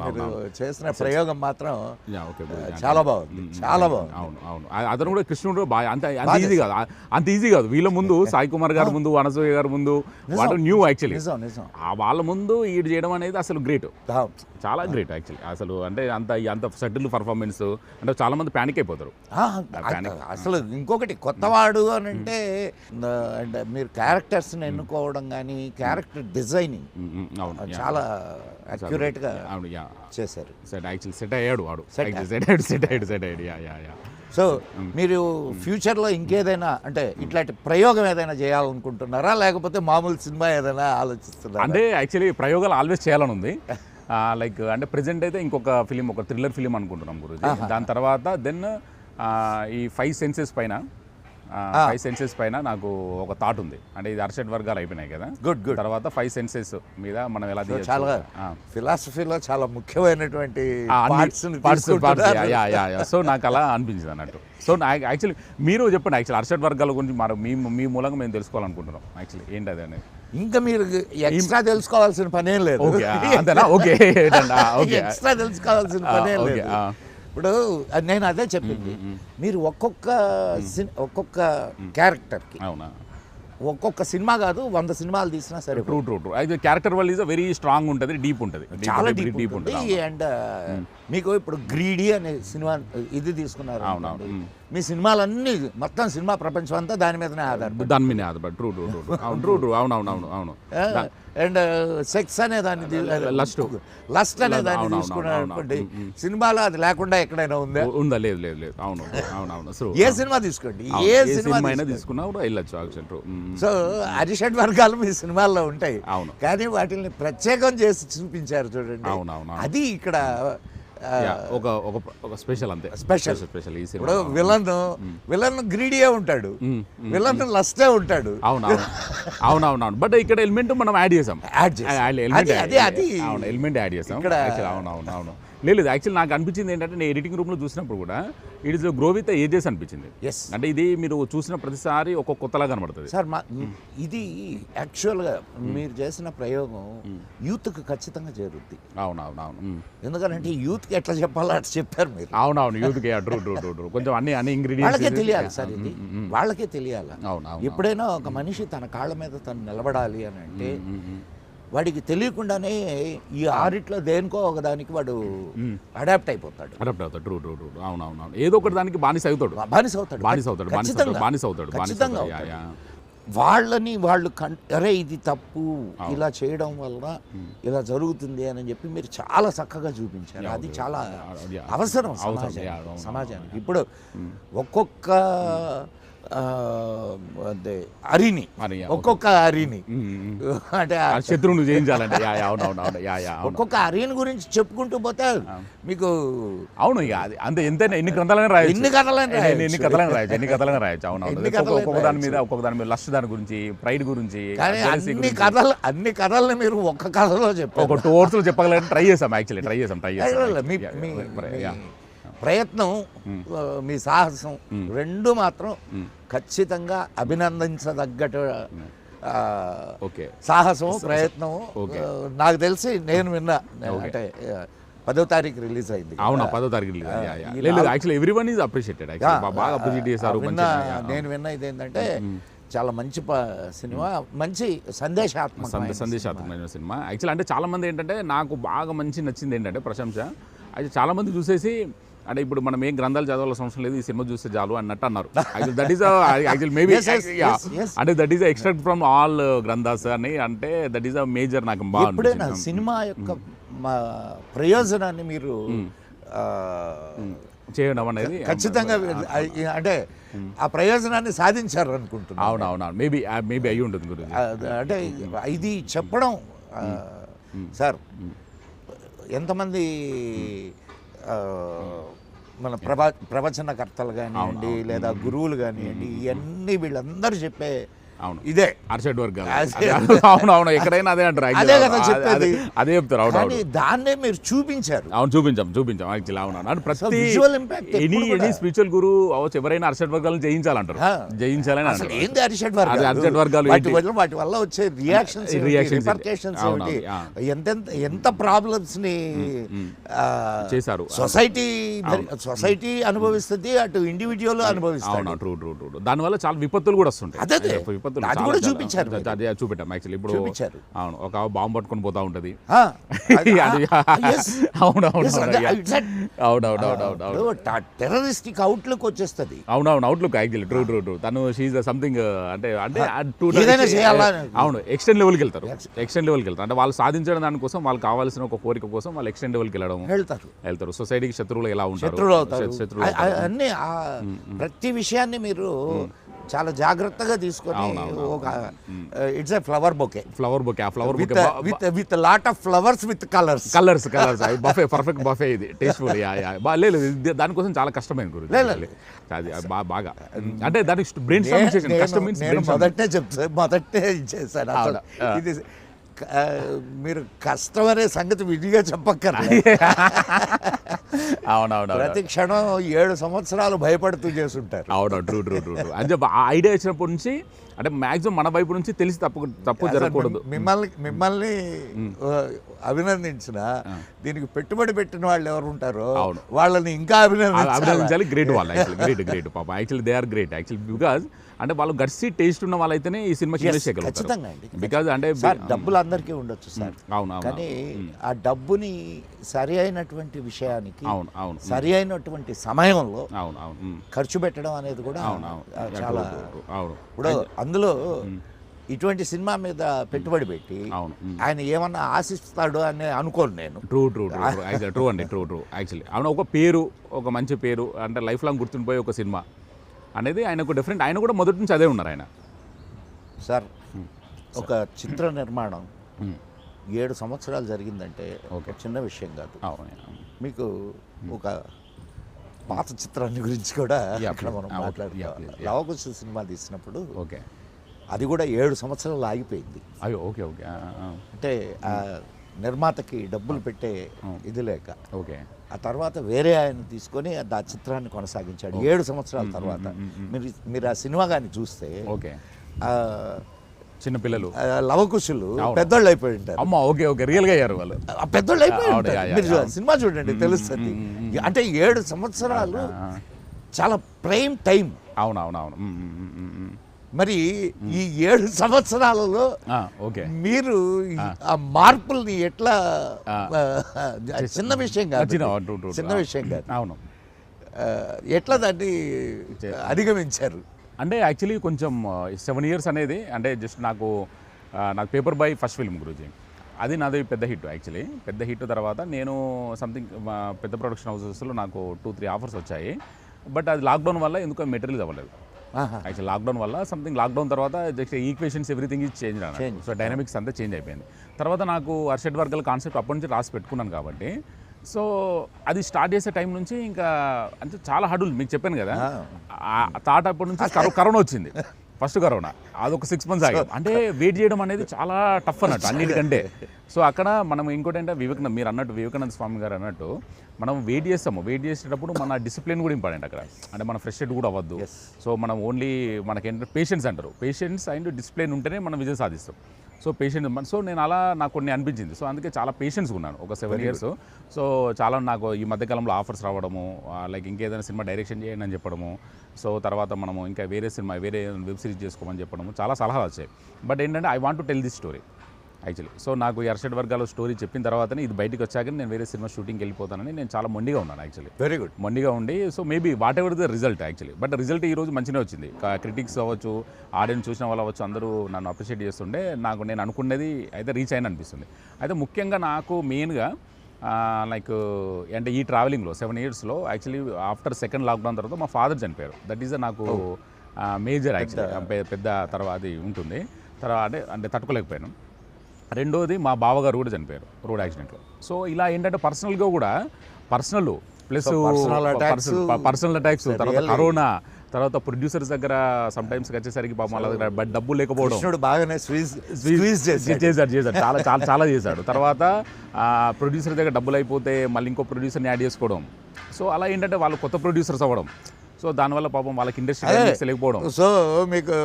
మీరు చేసిన ప్రయోగం మాత్రం చాలా బాగుంది, చాలా బాగుంది. అవును అవును, అతను కూడా కృష్ణుడు అంత ఈజీ కాదు. వీళ్ళ ముందు సాయి కుమార్ గారి ముందు, అనసూయ గారి ముందు వాడు న్యూ యాక్చువల్లీ. వాళ్ళ ముందు ఈడు చేయడం అనేది అసలు గ్రేట్, చాలా గ్రేట్ యాక్చువల్లీ. అసలు అంటే అంత సెటిల్ పర్ఫార్మెన్స్ అంటే చాలా మంది ప్యానిక్ అయిపోతారు. అసలు ఇంకొకటి కొత్తవాడు అని అంటే మీరు క్యారెక్టర్స్ని ఎన్నుకోవడం కానీ క్యారెక్టర్ డిజైనింగ్ చాలా అక్యురేట్గా చేశారు. యాక్చువల్లీ సెట్ అయ్యాడు వాడు, సెట్ అయ్యాడు. సో మీరు ఫ్యూచర్లో ఇంకేదైనా అంటే ఇట్లాంటి ప్రయోగం ఏదైనా చేయాలనుకుంటున్నారా, లేకపోతే మామూలు సినిమా ఏదైనా ఆలోచిస్తున్నారా? అంటే యాక్చువల్లీ ప్రయోగాలు ఆల్వేస్ చేయాలని ఉంది. లైక్ అంటే ప్రెజెంట్ అయితే ఇంకొక ఫిలిం, ఒక థ్రిల్లర్ ఫిలిం అనుకుంటున్నాం గురించి. దాని తర్వాత దెన్ ఈ 5 సెన్సెస్ పైన నాకు ఒక థాట్ ఉంది. అంటే ఇది అర్షడ్ వర్గాలు అయిపోయినాయి కదా, గుడ్ తర్వాత 5 సెన్సెస్ మీద మనం ఎలా చాలా ఫిలాసఫీలో చాలా ముఖ్యమైనటువంటి సో నాకు అలా అనిపించింది అన్నట్టు. సో యాక్చువల్లీ మీరు చెప్పండి, యాక్చువల్లీ అర్షడ్ వర్గాల గురించి మీ మూలంగా మేము తెలుసుకోవాలనుకుంటున్నాం. యాక్చువల్లీ ఏంటి అది అనేది ఇంకా మీరు ఎక్స్ట్రా తెలుసుకోవాల్సిన పనేం లేదు. అంతేనా? ఓకే, ఎక్స్ట్రా తెలుసుకోవాల్సిన పనేం లేదు. ఇప్పుడు నేను అదే చెప్పింది, మీరు ఒక్కొక్క క్యారెక్టర్కి ఒక్కొక్క సినిమా కాదు 100 సినిమాలు తీసినా సరే. ట్రూ అయితే క్యారెక్టర్ వల్ల ఈజ్ వెరీ స్ట్రాంగ్ ఉంటుంది, డీప్ ఉంటుంది, చాలా డీప్ ఉంటుంది. అండ్ మీకు ఇప్పుడు గ్రీడీ అనే సినిమా ఇది తీసుకున్నారు, మీ సినిమాలన్నీ మొత్తం సినిమా ప్రపంచం అంతా దాని మీదనే ఆధారపడి ట్రూ. అవును. అండ్ సెక్స్ అనే దాన్ని లస్ట్ అనే దాన్ని తీసుకున్నారనుకోండి, సినిమాలో అది లేకుండా ఎక్కడైనా ఉందా? లేదు. అవును. ఏ సినిమా తీసుకోండి, ఏ సినిమా తీసుకున్నా కూడా వెళ్ళొచ్చు. సో అరిషడ్ వర్గాలు మీ సినిమాల్లో ఉంటాయి, కానీ వాటిని ప్రత్యేకం చేసి చూపించారు చూడండి. అది ఇక్కడ ఒక స్పెషల్, అంతే స్పెషల్. ఇప్పుడు విలన్ గ్రీడీయే ఉంటాడు, విలన్ లస్టే ఉంటాడు. అవును. బట్ ఇక్కడ ఎలిమెంట్ మనం యాడ్ చేసాం. ఎలిమెంట్ యాడ్ చేసాం. అవును. లేదు యాక్చువల్లీ నాకు అనిపించింది ఏంటంటే, నేను ఎడిటింగ్ రూమ్లో చూసినప్పుడు కూడా it is grow with ages అనిపించింది. అంటే ఇది మీరు చూసిన ప్రతిసారి ఒక కొత్తలా కనబడుతుంది సార్. ఇది యాక్చువల్గా మీరు చేసిన ప్రయోగం యూత్కి ఖచ్చితంగా చేరుద్ది. అవును. ఎందుకంటే యూత్కి ఎట్లా చెప్పాలో అట్లా చెప్పారు మీరు. అవును. యూత్కి ట్రూ కొంచెం అన్ని ఇంగ్రీడియంట్స్ వాళ్ళకే తెలియాలి సార్, ఇది వాళ్ళకే తెలియాలి. ఎప్పుడైనా ఒక మనిషి తన కాళ్ళ మీద తను నిలబడాలి అని అంటే వాడికి తెలియకుండానే ఈ ఆరిట్లో దేనికో ఒకదానికి వాడు అడాప్ట్ అయిపోతాడు. ట్రూ. అవును. ఏదో ఒకటి దానికి బానిస అవుతాడు. ఖచ్చితంగా వాళ్ళని వాళ్ళు అరే ఇది తప్పు, ఇలా చేయడం వల్ల ఇలా జరుగుతుంది అని చెప్పి మీరు చాలా చక్కగా చూపించారు. అది చాలా అవసరం సమాజానికి. ఇప్పుడు ఒక్కొక్క అదే అరిని, ఒక్కొక్క అరిని అంటే శత్రువును జయించాలంటే ఒక్కొక్క అరిని గురించి చెప్పుకుంటూ పోతే మీకు అవును ఇక అది అంతే. ఎంతైనా ఎన్ని కథలైనా రాయొచ్చు. అవును. ఒక్కొక్క దాని మీద లస్ట్ దాని గురించి, ప్రైడ్ గురించి, అన్ని కథల్ని మీరు ఒక్క కథలో చెప్పారు. ఒక 2 hours చెప్పగలని ట్రై చేసాం. ప్రయత్నం, మీ సాహసం రెండు మాత్రం ఖచ్చితంగా అభినందించదగ్గట సాహసం, ప్రయత్నం. నాకు తెలిసి నేను విన్నా, అంటే 10వ తారీఖు రిలీజ్ అయింది. అవునా? 10వ తారీఖు release. Actually everyone is appreciated. బాగా అప్రిషియేట్ చేశారు. నేను విన్నా ఇది ఏంటంటే చాలా మంచి సినిమా, మంచి సందేశాత్మకమైన సినిమా. యాక్చువల్లీ అంటే చాలా మంది ఏంటంటే నాకు బాగా మంచి నచ్చింది ఏంటంటే ప్రశంస. అయితే చాలామంది చూసేసి అంటే ఇప్పుడు మనం ఏం గ్రంథాలు చదవాల్సిన అవసరం లేదు, ఈ సినిమా చూస్తే చాలు అన్నట్టు అన్నారు. దట్ ఈస్ యాక్చువల్ మేబీ అంటే that is extract from all గ్రంథాస్ అని, అంటే దట్ ఈస్ అ మేజర్ నాకు బాగా ఎప్పుడైనా సినిమా యొక్క ప్రయోజనాన్ని మీరు చేయడం అనేది ఖచ్చితంగా అంటే ఆ ప్రయోజనాన్ని సాధించారు అనుకుంటున్నాను. అవునవును, మేబీ అయ్యి ఉంటుంది గురించి. అంటే ఇది చెప్పడం సార్, ఎంతమంది మన ప్రవచనకర్తలు కానివ్వండి లేదా గురువులు కానివ్వండి, ఇవన్నీ వీళ్ళందరూ చెప్పే అవును ఇదే అర్షడ్ వర్గాలు. అవునవును, ఎక్కడైనా అదే అంటారు, అదే కదా చెప్పేది, అదే చెప్తారు. అవును, దాన్నే మీరు చూపించారు. అవును, చూపించాం యాక్చువల్లీ. అవును, అంటే ప్రతి విజువల్ ఇంపాక్ట్ ఎనీ స్పిరిచువల్ గురు అవచ్చు, ఎవరైనా అర్షడ్ వర్గాలను జయించాలంటారు, జయించాలని అంటారు. ఏంది అర్షడ్ వర్గాలు, వాటి వల్ల వచ్చే రియాక్షన్స్ రిపర్కషన్స్ ఏమిటి, ఎంత ప్రాబ్లమ్స్ ని చేశారు సొసైటీ అనుభవిస్తుంది, అటు ఇండివిజువల్ అనుభవిస్తుంది. ట్రూ. దానివల్ల చాలా విపత్తులు కూడా వస్తుంటాయి. అది కూడా చూపించారు, చూపెట్టాం యాక్చువల్లీ. ఇప్పుడు అవును, ఒక బాంబు పట్టుకొని పోతా ఉంటది. టెర్రరిస్టిక్ అవుట్లుక్ వచ్చేస్తుంది. అవునవును, అవుట్లుక్ యాక్చువల్లీ. ట్రూ. తను షీఈ్ సంథింగ్ అంటే అవును, ఎక్స్టెండ్ లెవెల్కి వెళ్తారు. అంటే వాళ్ళు సాధించడం దానికోసం, వాళ్ళకి కావాల్సిన ఒక కోరిక కోసం వాళ్ళు ఎక్స్టెండ్ లెవెల్కి వెళ్తారు. సొసైటీకి శత్రువులు ఎలా ఉంటారు, అన్ని ప్రతి విషయాన్ని మీరు చాలా జాగ్రత్తగా తీసుకొని ఒక it's a flower bouquet with lot of flowers with colours buffet, perfect buffet. ఇది టేస్ట్ఫుల్. లేదు, దానికోసం చాలా కష్టమైన గురించి బాగా, అంటే దానికి బ్రెయిన్ మొదటే ఇచ్చేసాను. ఇది మీరు కష్టం అనే సంగతి విడిగా చెప్పక్కర్లేదు. అవునవును, ప్రతి క్షణం 7 సంవత్సరాలు భయపడుతూ చేస్తుంటారు. అవును, ట్రూ. అంటే ఆ ఐడియా వచ్చినప్పటి నుంచి, అంటే మాక్సిమం మన వైపు నుంచి తెలిసి తప్పు జరగకూడదు. మిమ్మల్ని అభినందించిన, దీనికి పెట్టుబడి పెట్టిన వాళ్ళు ఎవరు ఉంటారో వాళ్ళని ఇంకా అభినందించాలి. గ్రేట్ వాళ్ళు, గ్రేట్ పాప. Actually they are great actually, because అంటే వాళ్ళు గట్సి టేస్ట్ ఉన్న వాళ్ళైతేనే ఈ సినిమా ఖచ్చితంగా. బికాజ్ అంటే డబ్బులు అందరికీ ఉండొచ్చు సార్, కానీ ఆ డబ్బుని సరి అయినటువంటి విషయానికి సరి అయినటువంటి సమయంలో ఖర్చు పెట్టడం అనేది కూడా చాలా. ఇప్పుడు అందులో ఇటువంటి సినిమా మీద పెట్టుబడి పెట్టి ఆయన ఏమన్నా ఆశిస్తాడు అని అనుకోను నేను. ట్రూ అండి, ట్రూ యాక్చువల్లీ. అవును, ఒక పేరు, ఒక మంచి పేరు, అంటే లైఫ్ లాంగ్ గుర్తుండిపోయే ఒక సినిమా అనేది ఆయనకు డిఫరెంట్. ఆయన కూడా మొదటి నుంచి అదే ఉన్నారు ఆయన. సార్, ఒక చిత్ర నిర్మాణం 7 సంవత్సరాలు జరిగిందంటే ఒక చిన్న విషయం కాదు. మీకు ఒక పాత చిత్రాన్ని గురించి కూడా అక్కడ మనం మాట్లాడుకోవాలి. లవకుశ సినిమా తీసినప్పుడు అది కూడా 7 సంవత్సరాలు ఆగిపోయింది. ఓకే. అంటే నిర్మాతకి డబ్బులు పెట్టే ఇది లేక ఆ తర్వాత వేరే ఆయన తీసుకొని ఆ చిత్రాన్ని కొనసాగించాడు 7 సంవత్సరాల తర్వాత. మీరు ఆ సినిమా కానీ చూస్తే చిన్నపిల్లలు లవకుశులు పెద్దోళ్ళు అయిపోయి ఉంటారు. ఓకే, రియల్ గా అయ్యారు వాళ్ళు, పెద్దోళ్ళు అయిపోయి ఉంటారు. మీరు సినిమా చూడండి తెలుస్తుంది. అంటే 7 సంవత్సరాలు చాలా ప్రైమ్ టైం. అవునవునవును. మరి ఈ 7 సంవత్సరాలలో మీరు ఆ మార్పుల్ని ఎట్లా, చిన్న విషయం కాదు, అవును, ఎట్లా దాన్ని అధిగమించారు? అంటే యాక్చువల్లీ కొంచెం 7 years అనేది, అంటే జస్ట్ నాకు పేపర్ బాయ్ ఫస్ట్ ఫిల్మ్ గురించి, అది నాది పెద్ద హిట్. యాక్చువల్లీ పెద్ద హిట్ తర్వాత నేను సంథింగ్ పెద్ద ప్రొడక్షన్ హౌసెస్లో నాకు 2-3 ఆఫర్స్ వచ్చాయి. బట్ అది లాక్డౌన్ వల్ల ఎందుకో మెటీరియల్స్ అవ్వలేదు. యాక్చువల్ లాక్డౌన్ వల్ల సంథింగ్, లాక్డౌన్ తర్వాత just equations everything is change అన్నట్టు. సో డైనమిక్స్ అంతా చేంజ్ అయిపోయింది. తర్వాత నాకు అర్షడ్ వర్గాల కాన్సెప్ట్ అప్పటి నుంచి రాసి పెట్టుకున్నాను కాబట్టి, సో అది స్టార్ట్ చేసే టైం నుంచి ఇంకా అంటే చాలా హడులు మీకు చెప్పాను కదా. థాట్ అప్పటి నుంచి కరోనా వచ్చింది, ఫస్ట్ కరోనా, అదొక 6 months ఆగాం. అంటే వెయిట్ చేయడం అనేది చాలా టఫ్ అన్నట్టు అన్నిటికంటే. సో అక్కడ మనం ఇంకోటి అంటే మీరు అన్నట్టు వివేకానంద స్వామి గారు అన్నట్టు మనం వెయిట్ చేసేటప్పుడు మన డిసిప్లిన్ కూడా ఇంపార్టెంట్ అక్కడ. అంటే మన ఫ్రస్ట్రేట్ కూడా అవ్వద్దు. సో మనం ఓన్లీ మనకేంటంటే పేషెన్స్ అంటారు, పేషెన్స్ అండ్ డిసిప్లిన్ ఉంటేనే మనం విజయం సాధిస్తాం. సో పేషెంట్, సో నేను అలా నాకు కొన్ని అనిపించింది. సో అందుకే చాలా పేషెన్స్గా ఉన్నాను ఒక 7 years. సో చాలా నాకు ఈ మధ్యకాలంలో ఆఫర్స్ రావడము, లైక్ ఇంకేదైనా సినిమా డైరెక్షన్ చేయండి అని చెప్పడము, సో తర్వాత మనము ఇంకా వేరే వెబ్ సిరీస్ చేసుకోమని చెప్పడము, చాలా సలహాలు వచ్చాయి. బట్ ఏంటంటే I want to tell this story. Actually. So నాకు ఈ అర్షడ్ వర్గాల స్టోరీ చెప్పిన తర్వాతనే ఇది బయటకు వచ్చాక నేను వేరే సినిమా షూటింగ్కి వెళ్ళిపోతానని నేను చాలా మొండిగా ఉన్నాను యాక్చువల్లీ. Very good. మొండిగా ఉండి so maybe what ever the result actually. But result ఈ రోజు మంచిగా వచ్చింది. క్రిటిక్స్ అవ్వచ్చు, ఆడియన్స్ చూసిన వాళ్ళు అవ్వచ్చు, అందరూ నన్ను అప్రిషియేట్ చేస్తుండే నాకు నేను అనుకున్నది అయితే రీచ్ అయిన అనిపిస్తుంది. అయితే ముఖ్యంగా నాకు మెయిన్గా లైక్ అంటే ఈ ట్రావెలింగ్లో 7 yearsలో యాక్చువల్లీ ఆఫ్టర్ సెకండ్ లాక్డౌన్ తర్వాత మా ఫాదర్ చనిపోయారు. దట్ ఈజ్ నాకు మేజర్ యాక్చువల్లీ పెద్ద తర్వాత అది ఉంటుంది. తర్వాత అంటే తట్టుకోలేకపోయాను. రెండోది మా బావగారు కూడా చనిపోయారు రోడ్ యాక్సిడెంట్లో. సో ఇలా ఏంటంటే పర్సనల్గా కూడా పర్సనల్ ప్లస్ పర్సనల్ అటాక్స్, తర్వాత కరోనా, తర్వాత ప్రొడ్యూసర్స్ దగ్గర సమ్ టైమ్స్ వచ్చేసరికి పాపం వాళ్ళ దగ్గర బట్ డబ్బులు లేకపోవడం బాగానే చేశాడు చాలా చాలా చాలా చేశాడు. తర్వాత ప్రొడ్యూసర్ దగ్గర డబ్బులు అయిపోతే మళ్ళీ ఇంకో ప్రొడ్యూసర్ని యాడ్ చేసుకోవడం. సో అలా ఏంటంటే వాళ్ళు కొత్త ప్రొడ్యూసర్స్ అవ్వడం. సో దానివల్ల పాపం వాళ్ళకి ఇండస్ట్రీ లేకపోవడం. సో మీకు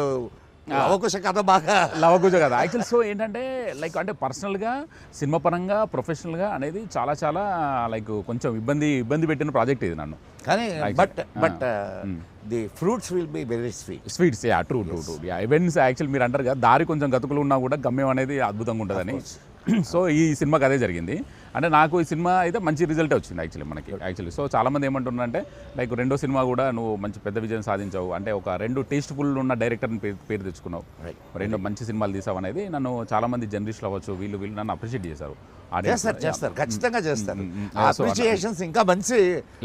లవకుశ కథ బాగా లవకుశ కథ యాక్చువల్. సో ఏంటంటే లైక్ అంటే పర్సనల్గా సినిమా పరంగా ప్రొఫెషనల్గా అనేది చాలా చాలా లైక్ కొంచెం ఇబ్బంది పెట్టిన ప్రాజెక్ట్ ఇది నన్ను. కానీ but the fruits will be very sweets. True events actual మీరు అంటారు కదా దారి కొంచెం గతుకులు ఉన్నా కూడా గమ్యం అనేది అద్భుతంగా ఉంటుందని. సో ఈ సినిమాకి అదే జరిగింది. అంటే నాకు ఈ సినిమా అయితే మంచి రిజల్టే వచ్చింది యాక్చువల్లీ మనకి యాక్చువల్లీ. సో చాలామంది ఏమంటున్నారంటే లైక్ రెండో సినిమా కూడా నువ్వు మంచి పెద్ద విజయం సాధించావు, అంటే ఒక 2 టేస్ట్ఫుల్ ఉన్న డైరెక్టర్ని పేరు తెచ్చుకున్నావు, 2 మంచి సినిమాలు తీసావు అనేది నన్ను చాలామంది జర్నలిస్టులు అవ్వచ్చు వీళ్ళు నన్ను అప్రిషియేట్ చేశారు. చేస్తారు ఖచ్చితంగా చేస్తారు. అప్రిషియేషన్స్ ఇంకా మంచి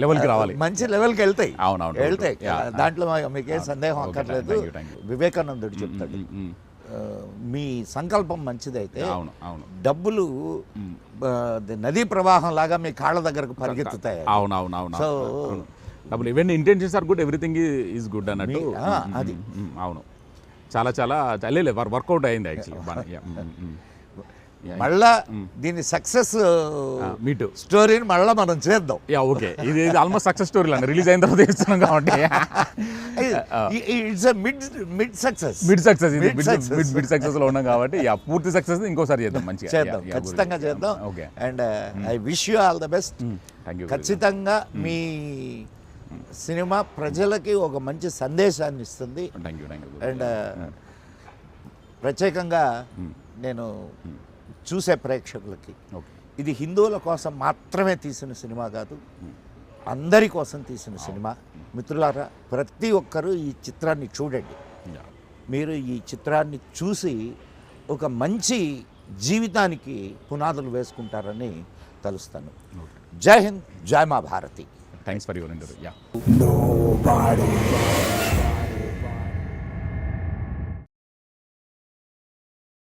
లెవెల్కి రావాలి, మంచి లెవెల్కి వెళ్తాయి. అవునవును వెళ్తాయి, దాంట్లో మీకేం సందేహం అక్కర్లేదు. వివేకానందుడు చెప్తాడు మీ సంకల్పం మంచిదైతే డబ్బులు నదీ ప్రవాహం లాగా మీ కాళ్ళ దగ్గరకు పరిగెత్తుతాయి. అవునవును. సో డబ్బులు even intentions are good, everything is good అన్నట్టు. అది అవును, చాలా చాలా వర్కౌట్ అయింది యాక్చువల్లీ. మళ్ళా దీని సక్సెస్ మీటు స్టోరీని మళ్ళీ మనం చేద్దాం. ఓకే, ఇది ఆల్మోస్ట్ సక్సెస్ స్టోరీ అండి, రిలీజ్ అయిన తర్వాత ఇస్తున్నాం కాబట్టి it's mid success mid success లో ఉన్నాం కాబట్టి పూర్తి సక్సెస్ ఇంకోసారి చేద్దాం, మంచిగా చేద్దాం, ఖచ్చితంగా చేద్దాం. And I wish you all the best. ఖచ్చితంగా మీ సినిమా ప్రజలకి ఒక మంచి సందేశాన్ని ఇస్తుంది. అండ్ ప్రత్యేకంగా నేను చూసే ప్రేక్షకులకి ఇది హిందువుల కోసం మాత్రమే తీసిన సినిమా కాదు, అందరి కోసం తీసిన సినిమా. మిత్రులారా, ప్రతి ఒక్కరూ ఈ చిత్రాన్ని చూడండి. మీరు ఈ చిత్రాన్ని చూసి ఒక మంచి జీవితానికి పునాదులు వేసుకుంటారని తలుస్తాను. జై హింద్, జై మా Bharati. Thanks for your interview.